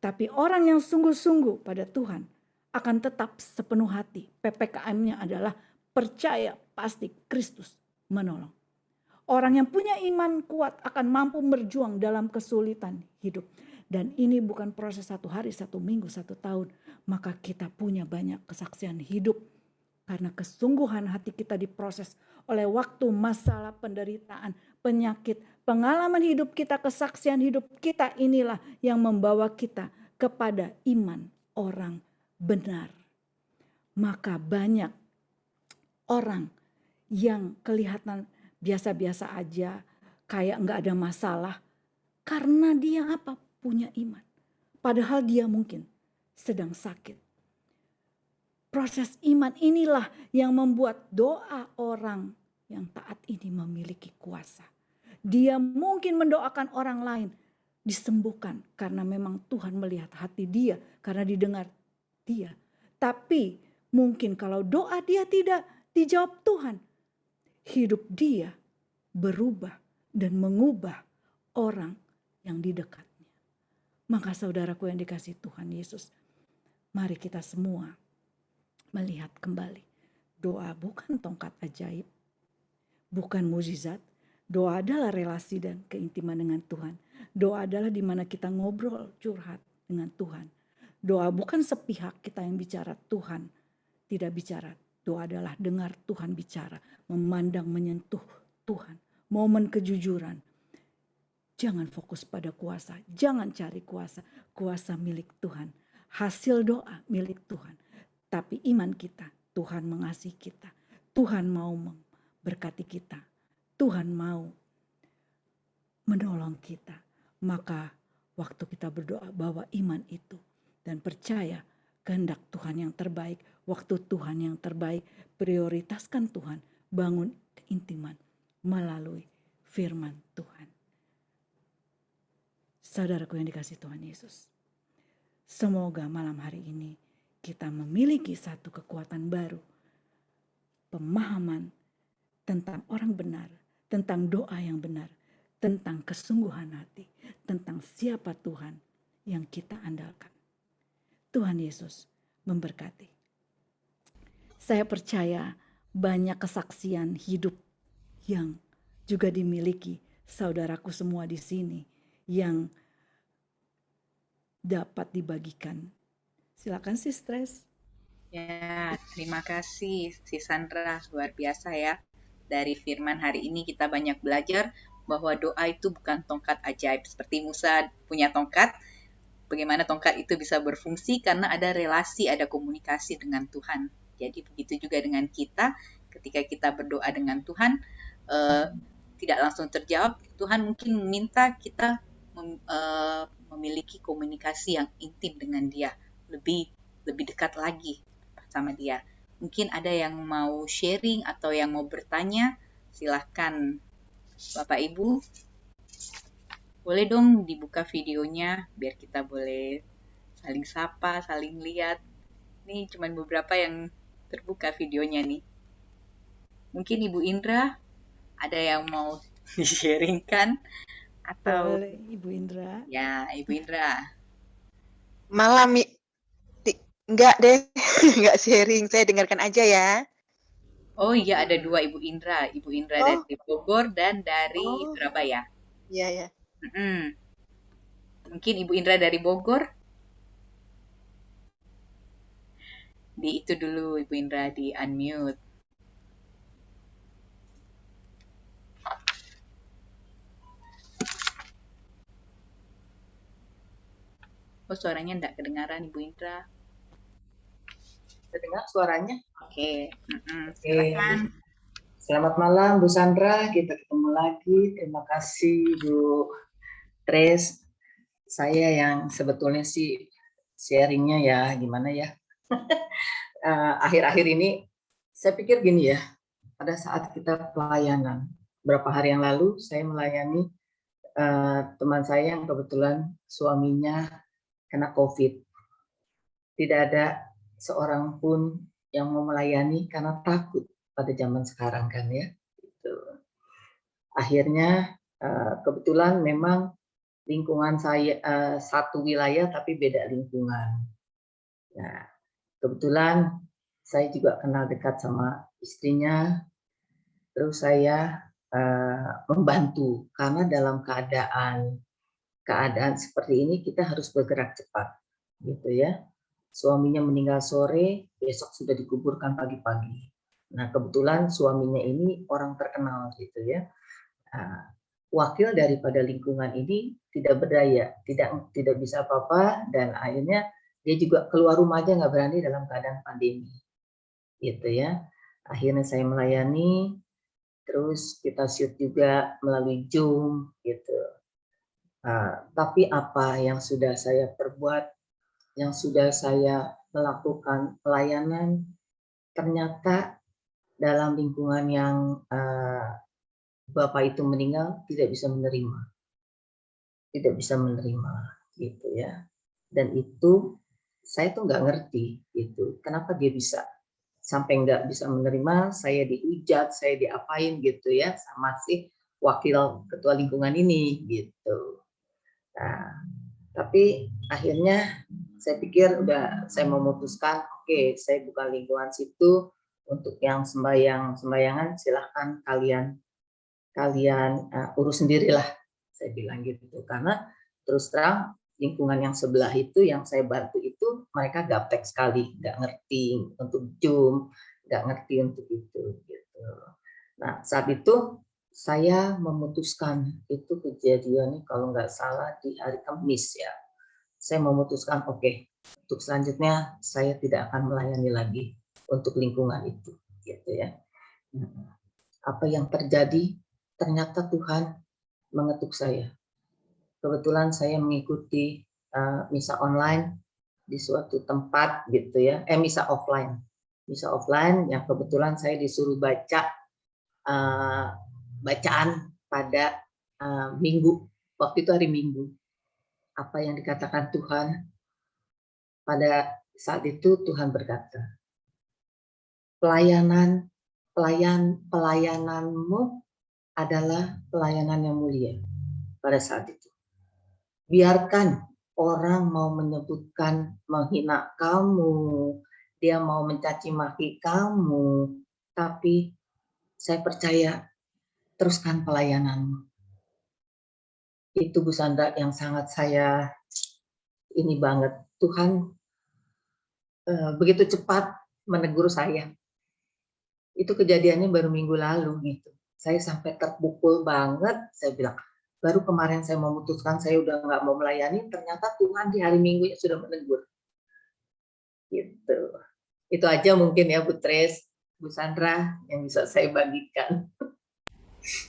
Tapi orang yang sungguh-sungguh pada Tuhan akan tetap sepenuh hati. PPKM-nya adalah percaya pasti Kristus menolong. Orang yang punya iman kuat akan mampu berjuang dalam kesulitan hidup. Dan ini bukan proses 1 hari, 1 minggu, 1 tahun. Maka kita punya banyak kesaksian hidup. Karena kesungguhan hati kita diproses oleh waktu, masalah, penderitaan, penyakit. Pengalaman hidup kita, kesaksian hidup kita inilah yang membawa kita kepada iman orang benar. Maka banyak orang yang kelihatan biasa-biasa aja, kayak enggak ada masalah. Karena dia apa? Punya iman. Padahal dia mungkin sedang sakit. Proses iman inilah yang membuat doa orang yang taat ini memiliki kuasa. Dia mungkin mendoakan orang lain disembuhkan karena memang Tuhan melihat hati dia, karena didengar dia. Tapi mungkin kalau doa dia tidak dijawab Tuhan, hidup dia berubah dan mengubah orang yang di dekatnya. Maka saudaraku yang dikasihi Tuhan Yesus, mari kita semua melihat kembali. Doa bukan tongkat ajaib, bukan mukjizat. Doa adalah relasi dan keintiman dengan Tuhan. Doa adalah di mana kita ngobrol, curhat dengan Tuhan. Doa bukan sepihak kita yang bicara, Tuhan tidak bicara. Doa adalah dengar Tuhan bicara, memandang, menyentuh Tuhan. Momen kejujuran. Jangan fokus pada kuasa, jangan cari kuasa. Kuasa milik Tuhan, hasil doa milik Tuhan. Tapi iman kita, Tuhan mengasihi kita. Tuhan mau memberkati kita. Tuhan mau menolong kita. Maka waktu kita berdoa bawa iman itu dan percaya kehendak Tuhan yang terbaik, waktu Tuhan yang terbaik, prioritaskan Tuhan, bangun keintiman melalui firman Tuhan. Saudaraku yang dikasihi Tuhan Yesus, semoga malam hari ini kita memiliki satu kekuatan baru, pemahaman tentang orang benar, tentang doa yang benar, tentang kesungguhan hati, tentang siapa Tuhan yang kita andalkan. Tuhan Yesus memberkati. Saya percaya banyak kesaksian hidup yang juga dimiliki saudaraku semua di sini yang dapat dibagikan. Silakan Sis Tres. Ya, terima kasih si Sandra, luar biasa ya. Dari firman hari ini kita banyak belajar bahwa doa itu bukan tongkat ajaib. Seperti Musa punya tongkat, bagaimana tongkat itu bisa berfungsi karena ada relasi, ada komunikasi dengan Tuhan. Jadi begitu juga dengan kita, ketika kita berdoa dengan Tuhan, tidak langsung terjawab, Tuhan mungkin meminta kita memiliki komunikasi yang intim dengan Dia, lebih dekat lagi sama Dia. Mungkin ada yang mau sharing atau yang mau bertanya, silahkan Bapak Ibu. Boleh dong dibuka videonya biar kita boleh saling sapa, saling lihat. Ini cuma beberapa yang terbuka videonya nih. Mungkin Ibu Indra ada yang mau di-sharingkan atau Boleh Ibu Indra. ya Ibu Indra. Malam, enggak deh, enggak sharing, saya dengarkan aja ya. Oh iya, ada dua Ibu Indra Oh. dari Bogor dan dari Oh. Surabaya. Iya ya. Mungkin Ibu Indra dari Bogor. Di itu dulu Ibu Indra, di unmute. Oh, suaranya enggak kedengaran Ibu Indra. Terdengar suaranya? Oke. Silakan. Selamat malam Bu Sandra, kita ketemu lagi. Terima kasih Bu Tres. Saya yang sebetulnya sih sharingnya ya gimana ya. Akhir-akhir ini saya pikir gini ya, pada saat kita pelayanan, beberapa hari yang lalu saya melayani teman saya yang kebetulan suaminya kena COVID. Tidak ada seorang pun yang mau melayani karena takut pada zaman sekarang kan ya. Gitu. Akhirnya kebetulan memang lingkungan saya satu wilayah tapi beda lingkungan. Nah, kebetulan saya juga kenal dekat sama istrinya. Terus saya membantu karena dalam keadaan seperti ini kita harus bergerak cepat, gitu ya. Suaminya meninggal sore, besok sudah dikuburkan pagi-pagi. Nah, kebetulan suaminya ini orang terkenal gitu ya. Wakil daripada lingkungan ini tidak berdaya, tidak bisa apa-apa, dan akhirnya dia juga keluar rumah aja nggak berani dalam keadaan pandemi, gitu ya. Akhirnya saya melayani, terus kita shoot juga melalui Zoom, gitu. Tapi apa yang sudah saya perbuat, yang sudah saya melakukan pelayanan, ternyata dalam lingkungan yang Bapak itu meninggal tidak bisa menerima, gitu ya. Dan itu saya tuh nggak ngerti, gitu. Kenapa dia bisa sampai nggak bisa menerima? Saya dihujat, saya diapain, gitu ya, sama si wakil ketua lingkungan ini, gitu. Nah, tapi akhirnya saya pikir saya memutuskan, oke, saya bukan lingkungan situ. Untuk yang sembayangan silahkan kalian urus sendirilah, saya bilang gitu. Karena terus terang lingkungan yang sebelah itu yang saya bantu itu mereka gaptek sekali, nggak ngerti untuk Zoom, nggak ngerti untuk itu gitu. Nah, saat itu saya memutuskan, itu kejadiannya kalau nggak salah di hari Kamis ya. Saya memutuskan oke, untuk selanjutnya saya tidak akan melayani lagi untuk lingkungan itu, gitu ya. Apa yang terjadi? Ternyata Tuhan mengetuk saya. Kebetulan saya mengikuti misa online di suatu tempat, gitu ya. Misa offline yang kebetulan saya disuruh baca bacaan pada Minggu. Waktu itu hari Minggu. Apa yang dikatakan Tuhan? Pada saat itu Tuhan berkata, pelayananmu adalah pelayanan yang mulia pada saat itu. Biarkan orang mau menyebutkan, menghina kamu, dia mau mencaci maki kamu, tapi saya percaya teruskan pelayananmu. Itu Bu Sandra yang sangat saya ini banget. Tuhan begitu cepat menegur saya. Itu kejadiannya baru minggu lalu gitu. Saya sampai terpukul banget. Saya bilang, baru kemarin saya memutuskan saya udah nggak mau melayani, ternyata Tuhan di hari Minggu sudah menegur. Gitu. Itu aja mungkin ya Bu Tres, Bu Sandra yang bisa saya bagikan.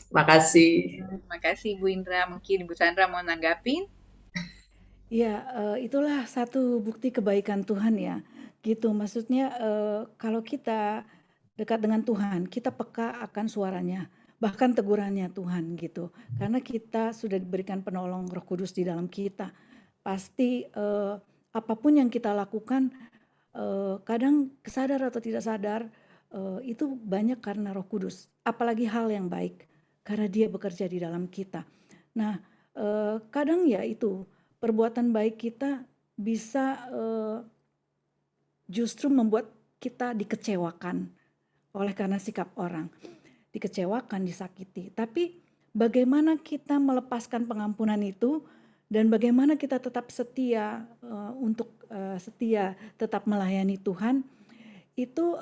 Makasih. Makasih Bu Indra. Mungkin Bu Sandra mau nanggapin? Ya, itulah satu bukti kebaikan Tuhan ya, gitu. Maksudnya kalau kita dekat dengan Tuhan, kita peka akan suaranya, bahkan tegurannya Tuhan gitu. Karena kita sudah diberikan penolong Roh Kudus di dalam kita. Pasti apapun yang kita lakukan, kadang sadar atau tidak sadar, itu banyak karena Roh Kudus. Apalagi hal yang baik, karena Dia bekerja di dalam kita. Nah, kadang ya itu, perbuatan baik kita bisa justru membuat kita dikecewakan oleh karena sikap orang. Dikecewakan, disakiti. Tapi bagaimana kita melepaskan pengampunan itu dan bagaimana kita tetap setia untuk setia tetap melayani Tuhan, itu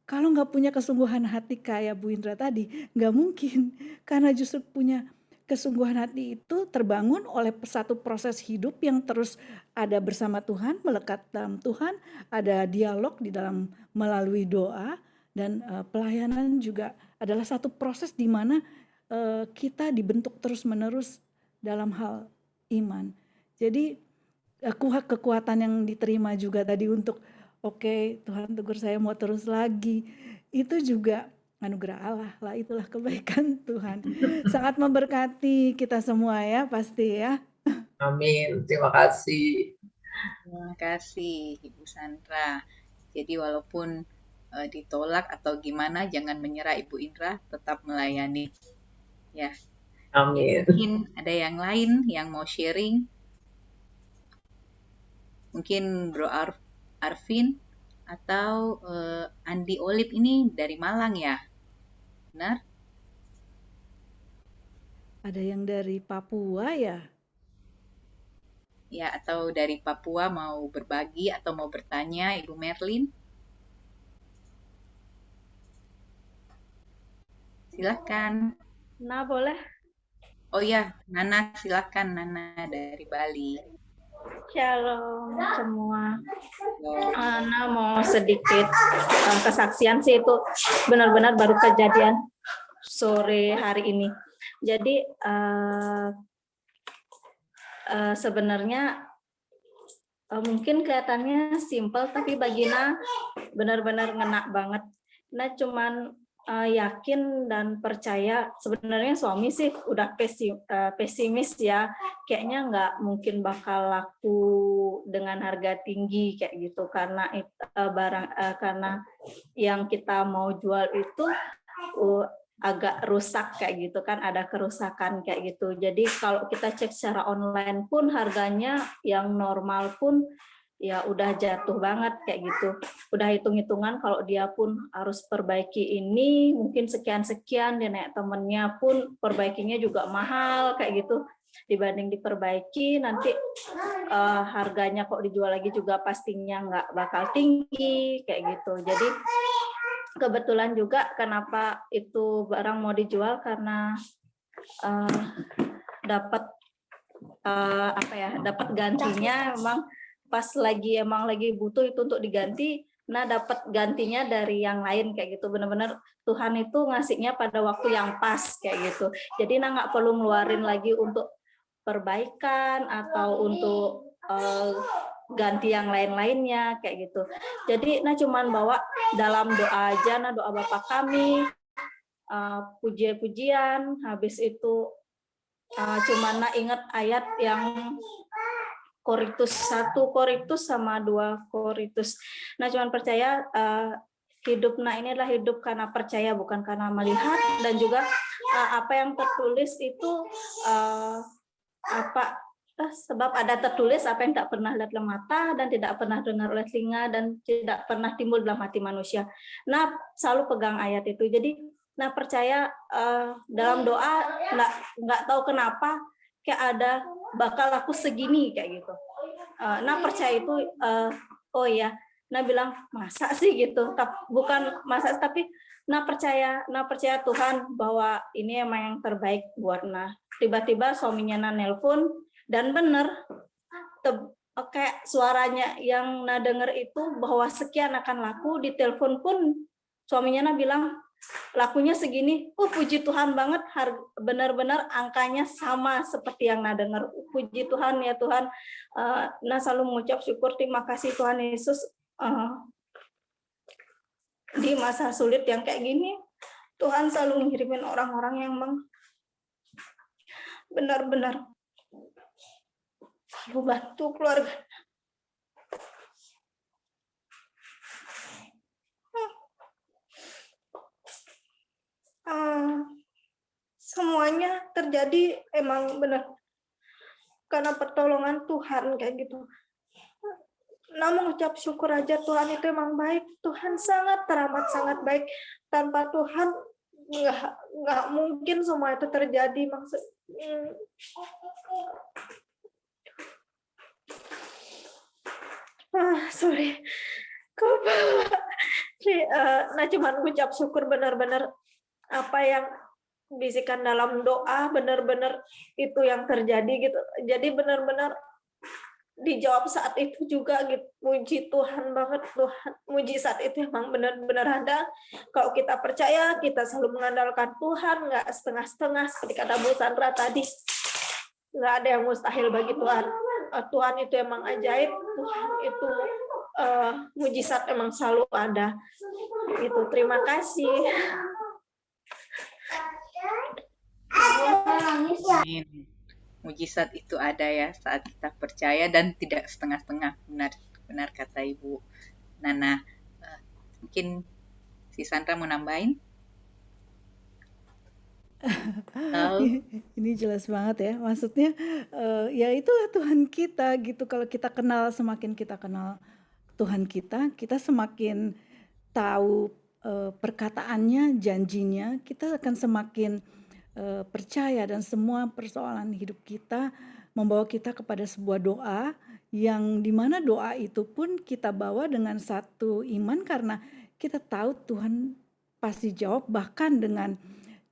kalau nggak punya kesungguhan hati kayak Bu Indra tadi, nggak mungkin. Karena justru punya kesungguhan hati itu terbangun oleh satu proses hidup yang terus ada bersama Tuhan, melekat dalam Tuhan, ada dialog di dalam melalui doa, dan pelayanan juga adalah satu proses di mana kita dibentuk terus-menerus dalam hal iman. Jadi kekuatan yang diterima juga tadi untuk oke, Tuhan tegur saya mau terus lagi, itu juga anugerah Allah lah, itulah kebaikan Tuhan. Sangat memberkati kita semua ya, pasti ya. Amin. Terima kasih. Terima kasih Ibu Sandra. Jadi walaupun ditolak atau gimana, jangan menyerah Ibu Indra, tetap melayani. Ya. Amin. Mungkin ada yang lain yang mau sharing. Mungkin Bro Arvin atau Andi Olip ini dari Malang ya? Benar? Ada yang dari Papua ya? Ya, atau dari Papua mau berbagi atau mau bertanya, Ibu Merlin? Silakan. Nah, boleh. Oh ya, Nana, silakan Nana dari Bali. Shalom semua. Ana mau sedikit kesaksian sih, itu benar-benar baru kejadian sore hari ini. Jadi sebenarnya mungkin kelihatannya simple, tapi bagi Nah benar-benar ngena banget. Nah cuman yakin dan percaya, sebenarnya suami sih udah pesimis ya, kayaknya nggak mungkin bakal laku dengan harga tinggi kayak gitu, karena karena yang kita mau jual itu agak rusak kayak gitu kan, ada kerusakan kayak gitu. Jadi kalau kita cek secara online pun harganya yang normal pun ya udah jatuh banget kayak gitu. Udah hitung-hitungan kalau dia pun harus perbaiki ini mungkin sekian-sekian, dia naik temennya pun perbaikinya juga mahal kayak gitu. Dibanding diperbaiki nanti harganya kok dijual lagi juga pastinya nggak bakal tinggi kayak gitu. Jadi kebetulan juga kenapa itu barang mau dijual, karena dapat dapat gantinya memang pas emang lagi butuh itu untuk diganti. Nah dapat gantinya dari yang lain kayak gitu. Benar-benar Tuhan itu ngasihnya pada waktu yang pas kayak gitu. Jadi nggak perlu ngeluarin lagi untuk perbaikan atau untuk ganti yang lain-lainnya kayak gitu. Jadi cuman bawa dalam doa aja, doa Bapa kami, puji-pujian, habis itu cuman ingat ayat yang Korintus 1 Korintus sama 2 Korintus. Nah cuman percaya hidupnya ini adalah hidup karena percaya bukan karena melihat, dan juga apa yang tertulis itu sebab ada tertulis apa yang tak pernah lihat oleh mata dan tidak pernah dengar oleh telinga dan tidak pernah timbul dalam hati manusia. Nah, selalu pegang ayat itu. Jadi, nah percaya dalam doa nggak tahu kenapa kayak ada bakal aku segini kayak gitu. Nah percaya itu oh ya, nah bilang masa sih gitu, bukan masa tapi nah percaya Tuhan bahwa ini emang yang terbaik buat nah. Tiba-tiba suaminya nah nelpon dan bener kayak suaranya yang nah denger itu bahwa sekian akan laku, di telepon pun suaminya nah bilang lakunya segini. Puji Tuhan banget, benar-benar angkanya sama seperti yang nah dengar. Puji Tuhan ya Tuhan. Nah selalu mengucap syukur, terima kasih Tuhan Yesus. Di masa sulit yang kayak gini, Tuhan selalu ngirimin orang-orang yang benar-benar selalu bantu keluarga. Semuanya terjadi emang benar karena pertolongan Tuhan kayak gitu. Nah, mengucap syukur aja, Tuhan itu emang baik. Tuhan sangat teramat sangat baik. Tanpa Tuhan nggak mungkin semua itu terjadi. Sorry. Nah, cuma mengucap syukur benar-benar apa yang bisikan dalam doa benar-benar itu yang terjadi gitu. Jadi benar-benar dijawab saat itu juga gitu. Puji Tuhan banget, Tuhan. Mujizat itu emang benar-benar ada. Kalau kita percaya, kita selalu mengandalkan Tuhan, nggak setengah-setengah seperti kata Bu Sandra tadi. Nggak ada yang mustahil bagi Tuhan. Tuhan itu emang ajaib. Tuhan itu mujizat emang selalu ada. Itu terima kasih. Amin. Mujizat itu ada ya saat kita percaya dan tidak setengah-setengah. Benar kata Ibu Nana. Mungkin si Sandra mau nambahin? Ini jelas banget ya, maksudnya ya itulah Tuhan kita gitu. Kalau kita kenal, semakin kita kenal Tuhan kita semakin tahu perkataannya, janjinya, kita akan semakin percaya, dan semua persoalan hidup kita membawa kita kepada sebuah doa yang dimana doa itu pun kita bawa dengan satu iman karena kita tahu Tuhan pasti jawab, bahkan dengan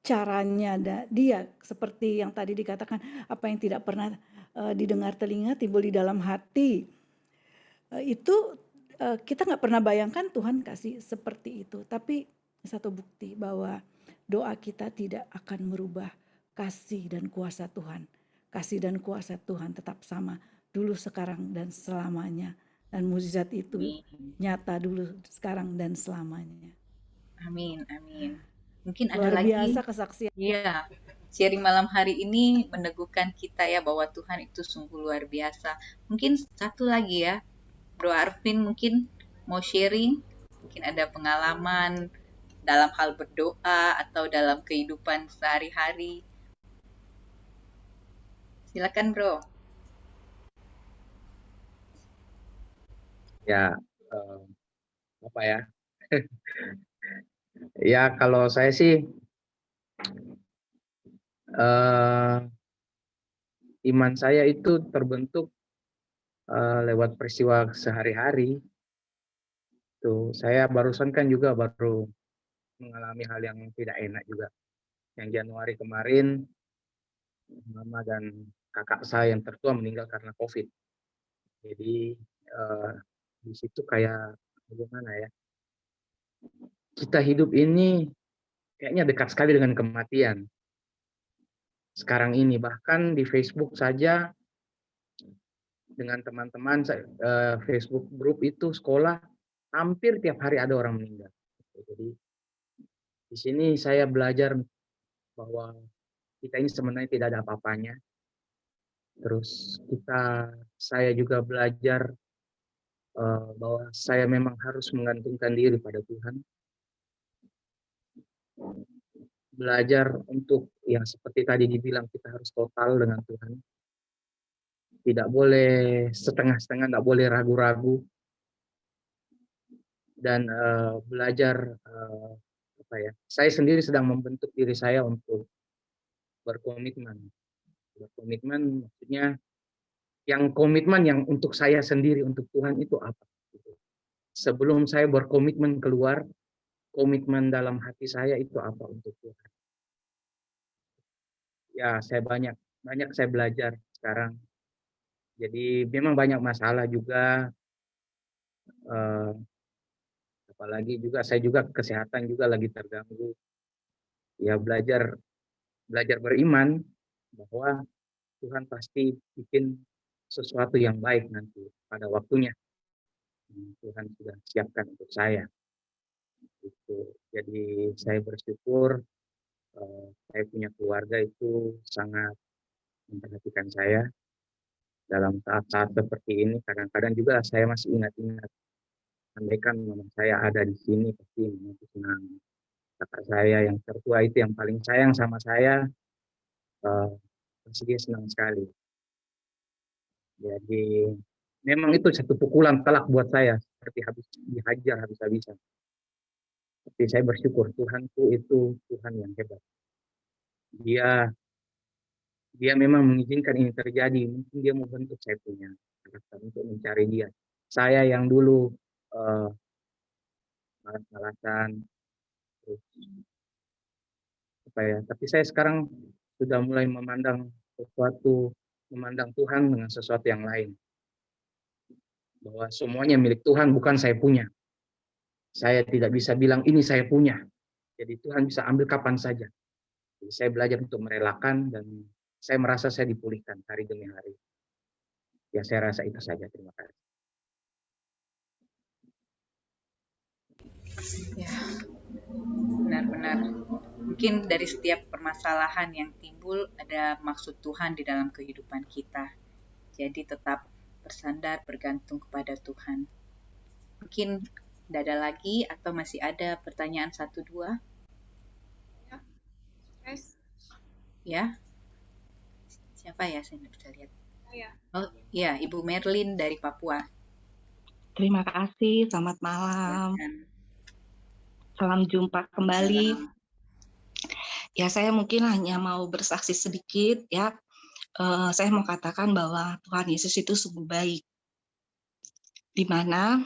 caranya dia seperti yang tadi dikatakan, apa yang tidak pernah didengar telinga timbul di dalam hati. Itu kita nggak pernah bayangkan Tuhan kasih seperti itu, tapi satu bukti bahwa doa kita tidak akan merubah kasih dan kuasa Tuhan. Kasih dan kuasa Tuhan tetap sama dulu, sekarang, dan selamanya. Dan mukjizat itu nyata dulu, sekarang, dan selamanya. Amin, amin. Mungkin Luar ada lagi. Biasa kesaksian. Iya, sharing malam hari ini meneguhkan kita ya bahwa Tuhan itu sungguh luar biasa. Mungkin satu lagi ya, Bro Arvin mungkin mau sharing, mungkin ada pengalaman dalam hal berdoa atau dalam kehidupan sehari-hari. Silakan Bro. Ya, apa ya? Ya kalau saya sih iman saya itu terbentuk lewat peristiwa sehari-hari. Tuh, saya barusan kan juga baru mengalami hal yang tidak enak juga. Yang Januari kemarin, mama dan kakak saya yang tertua meninggal karena COVID. Jadi di situ kayak bagaimana ya? Kita hidup ini kayaknya dekat sekali dengan kematian. Sekarang ini bahkan di Facebook saja dengan teman-teman Facebook grup itu sekolah hampir tiap hari ada orang meninggal. Jadi di sini saya belajar bahwa kita ini sebenarnya tidak ada apa-apanya. Terus saya juga belajar bahwa saya memang harus menggantungkan diri pada Tuhan. belajar untuk yang seperti tadi dibilang, kita harus total dengan Tuhan. Tidak boleh setengah-setengah, tidak boleh ragu-ragu. Dan belajar saya sendiri sedang membentuk diri saya untuk berkomitmen. Berkomitmen maksudnya yang komitmen yang untuk saya sendiri, untuk Tuhan itu apa? Sebelum saya berkomitmen keluar, komitmen dalam hati saya itu apa untuk Tuhan? Ya, saya banyak saya belajar sekarang. Jadi memang banyak masalah juga, apalagi juga saya juga kesehatan juga lagi terganggu. Ya belajar beriman bahwa Tuhan pasti bikin sesuatu yang baik nanti pada waktunya. Tuhan sudah siapkan untuk saya. Jadi saya bersyukur saya punya keluarga itu sangat memperhatikan saya dalam saat-saat seperti ini. Kadang-kadang juga saya masih ingat-ingat, andaikan mama saya ada di sini pasti mama senang. Kakak saya yang tertua itu yang paling sayang sama saya, pasti dia senang sekali. Jadi memang itu satu pukulan telak buat saya, seperti habis dihajar habis-habisan. Tapi saya bersyukur Tuhanku itu Tuhan yang hebat. Dia memang mengizinkan ini terjadi. Mungkin dia mau bentuk saya punya karakter untuk mencari dia. Saya yang dulu malas-malasan, tapi saya sekarang sudah mulai memandang Tuhan dengan sesuatu yang lain. Bahwa semuanya milik Tuhan, bukan saya punya. Saya tidak bisa bilang ini saya punya. Jadi Tuhan bisa ambil kapan saja. Jadi saya belajar untuk merelakan dan saya merasa saya dipulihkan hari demi hari. Ya saya rasa itu saja. Terima kasih. Ya, benar-benar. Mungkin dari setiap permasalahan yang timbul ada maksud Tuhan di dalam kehidupan kita. Jadi tetap bersandar, bergantung kepada Tuhan. Mungkin tidak ada lagi atau masih ada pertanyaan 1-2? Ya. Siapa ya? Saya tidak bisa lihat. Oh ya, Ibu Merlin dari Papua. Terima kasih, selamat malam. Salam jumpa kembali. Ya, saya mungkin hanya mau bersaksi sedikit ya. Saya mau katakan bahwa Tuhan Yesus itu sungguh baik. Di mana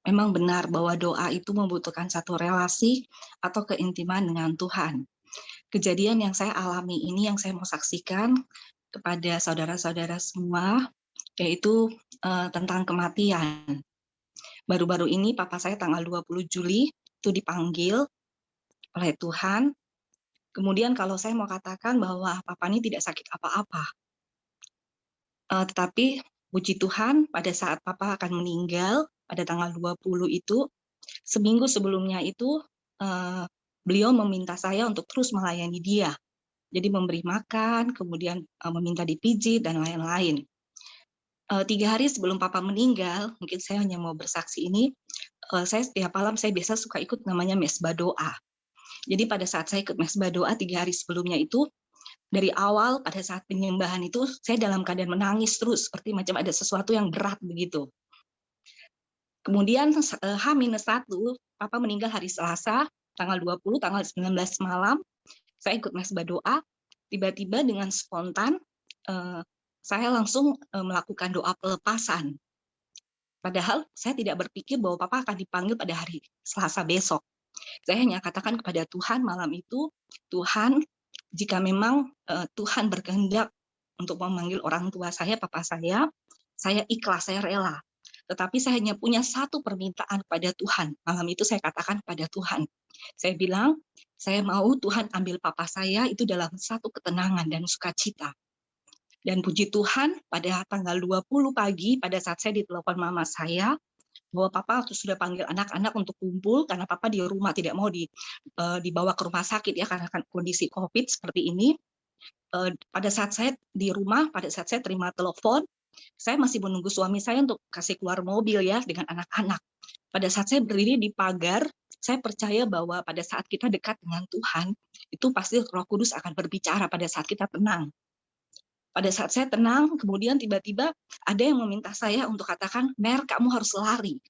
memang benar bahwa doa itu membutuhkan satu relasi atau keintiman dengan Tuhan. Kejadian yang saya alami ini yang saya mau saksikan kepada saudara-saudara semua, yaitu tentang kematian. Baru-baru ini papa saya tanggal 20 Juli itu dipanggil oleh Tuhan. Kemudian kalau saya mau katakan bahwa papa ini tidak sakit apa-apa. Tetapi puji Tuhan pada saat papa akan meninggal pada tanggal 20 itu, seminggu sebelumnya itu beliau meminta saya untuk terus melayani dia. Jadi memberi makan, kemudian meminta dipijit dan lain-lain. 3 hari sebelum papa meninggal, mungkin saya hanya mau bersaksi ini, saya setiap malam saya biasa suka ikut namanya mesbah doa. Jadi pada saat saya ikut mesbah doa 3 hari sebelumnya itu, dari awal pada saat penyembahan itu, saya dalam keadaan menangis terus, seperti macam ada sesuatu yang berat begitu. Kemudian H-1, papa meninggal hari Selasa, tanggal 20, tanggal 19 malam, saya ikut mesbah doa, tiba-tiba dengan spontan, saya langsung melakukan doa pelepasan. Padahal saya tidak berpikir bahwa papa akan dipanggil pada hari Selasa besok. Saya hanya katakan kepada Tuhan malam itu, Tuhan, jika memang Tuhan berkehendak untuk memanggil orang tua saya, papa saya ikhlas, saya rela. Tetapi saya hanya punya satu permintaan kepada Tuhan. Malam itu saya katakan kepada Tuhan. Saya bilang, saya mau Tuhan ambil papa saya itu dalam satu ketenangan dan sukacita. Dan puji Tuhan, pada tanggal 20 pagi, pada saat saya ditelepon mama saya, bahwa papa sudah panggil anak-anak untuk kumpul, karena papa di rumah tidak mau dibawa ke rumah sakit ya, karena kondisi COVID seperti ini. Pada saat saya di rumah, pada saat saya terima telepon, saya masih menunggu suami saya untuk kasih keluar mobil ya, dengan anak-anak. pada saat saya berdiri di pagar, saya percaya bahwa pada saat kita dekat dengan Tuhan, itu pasti Roh Kudus akan berbicara pada saat kita tenang. Pada saat saya tenang, kemudian tiba-tiba ada yang meminta saya untuk katakan, Mer, kamu harus lari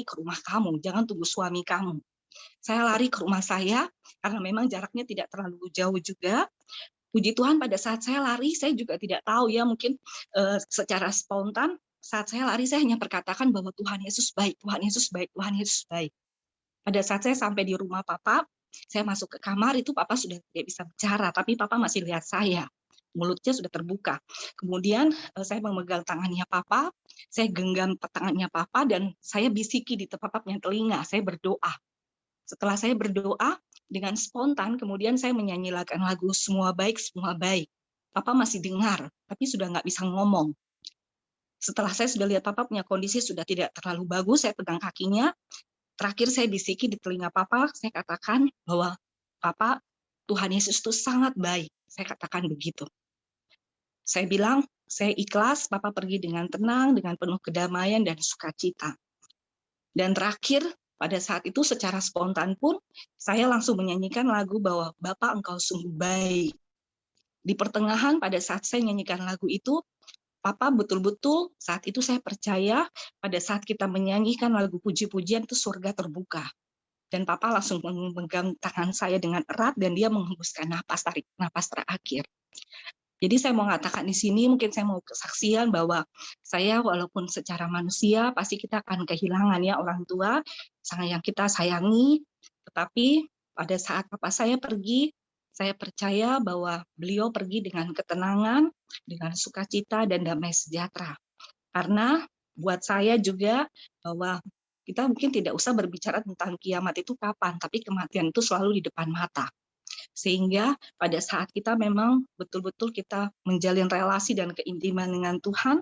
ke rumah kamu, jangan tunggu suami kamu. Saya lari ke rumah saya, karena memang jaraknya tidak terlalu jauh juga. Puji Tuhan pada saat saya lari, saya juga tidak tahu ya, mungkin secara spontan, saat saya lari saya hanya perkatakan bahwa Tuhan Yesus baik, Tuhan Yesus baik, Tuhan Yesus baik. Pada saat saya sampai di rumah Papa, saya masuk ke kamar, itu Papa sudah tidak bisa bicara, tapi Papa masih lihat saya. Mulutnya sudah terbuka. Kemudian saya memegang tangannya Papa, saya genggam tangannya Papa, dan saya bisiki di Papanya telinga, saya berdoa. Setelah saya berdoa, dengan spontan, kemudian saya menyanyikan lagu Semua Baik, Semua Baik. Papa masih dengar, tapi sudah nggak bisa ngomong. Setelah saya sudah lihat Papa punya kondisi sudah tidak terlalu bagus, saya pegang kakinya. Terakhir saya bisiki di telinga Papa, saya katakan bahwa Papa, Tuhan Yesus itu sangat baik. Saya katakan begitu. Saya bilang, saya ikhlas, Papa pergi dengan tenang, dengan penuh kedamaian dan sukacita. Dan terakhir, pada saat itu secara spontan pun, saya langsung menyanyikan lagu bahwa Bapa Engkau sungguh baik. Di pertengahan pada saat saya menyanyikan lagu itu, Papa betul-betul saat itu saya percaya pada saat kita menyanyikan lagu puji-pujian itu surga terbuka. Dan Papa langsung memegang tangan saya dengan erat dan dia menghembuskan napas terakhir. Jadi saya mau mengatakan di sini, mungkin saya mau kesaksian bahwa saya walaupun secara manusia pasti kita akan kehilangan ya orang tua yang kita sayangi, tetapi pada saat Papa saya pergi, saya percaya bahwa beliau pergi dengan ketenangan, dengan sukacita dan damai sejahtera. Karena buat saya juga bahwa kita mungkin tidak usah berbicara tentang kiamat itu kapan, tapi kematian itu selalu di depan mata. Sehingga pada saat kita memang betul-betul kita menjalin relasi dan keintiman dengan Tuhan,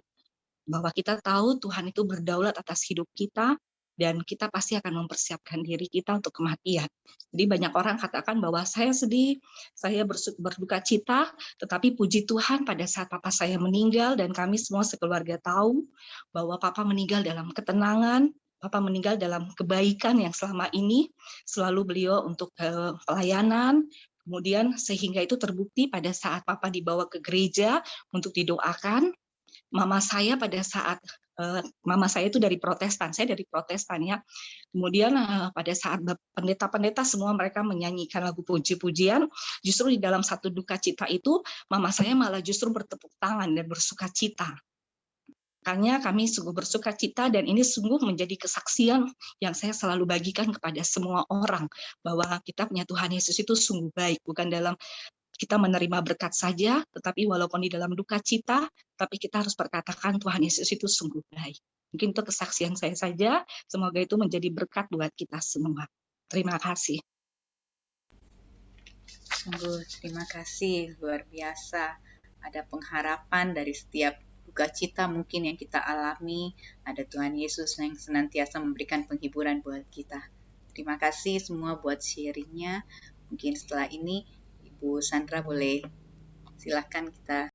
bahwa kita tahu Tuhan itu berdaulat atas hidup kita, dan kita pasti akan mempersiapkan diri kita untuk kematian. Jadi banyak orang katakan bahwa saya sedih, saya berduka cita, tetapi puji Tuhan pada saat Papa saya meninggal, dan kami semua sekeluarga tahu bahwa Papa meninggal dalam ketenangan, Papa meninggal dalam kebaikan yang selama ini selalu beliau untuk pelayanan, kemudian sehingga itu terbukti pada saat Papa dibawa ke gereja untuk didoakan. Mama saya pada saat mama saya itu dari Protestan, saya dari Protestan ya. Kemudian pada saat pendeta-pendeta semua mereka menyanyikan lagu puji-pujian, justru di dalam satu duka cita itu, mama saya malah justru bertepuk tangan dan bersuka cita. Makanya kami sungguh bersuka cita dan ini sungguh menjadi kesaksian yang saya selalu bagikan kepada semua orang bahwa kita punya Tuhan Yesus itu sungguh baik, bukan dalam kita menerima berkat saja, tetapi walaupun di dalam duka cita, tapi kita harus berkatakan Tuhan Yesus itu sungguh baik. Mungkin itu kesaksian saya saja, semoga itu menjadi berkat buat kita semua. Terima kasih. Sungguh terima kasih, luar biasa. Ada pengharapan dari setiap duka cita mungkin yang kita alami, ada Tuhan Yesus yang senantiasa memberikan penghiburan buat kita. Terima kasih semua buat sharingnya. Mungkin setelah ini Ibu Sandra boleh silakan kita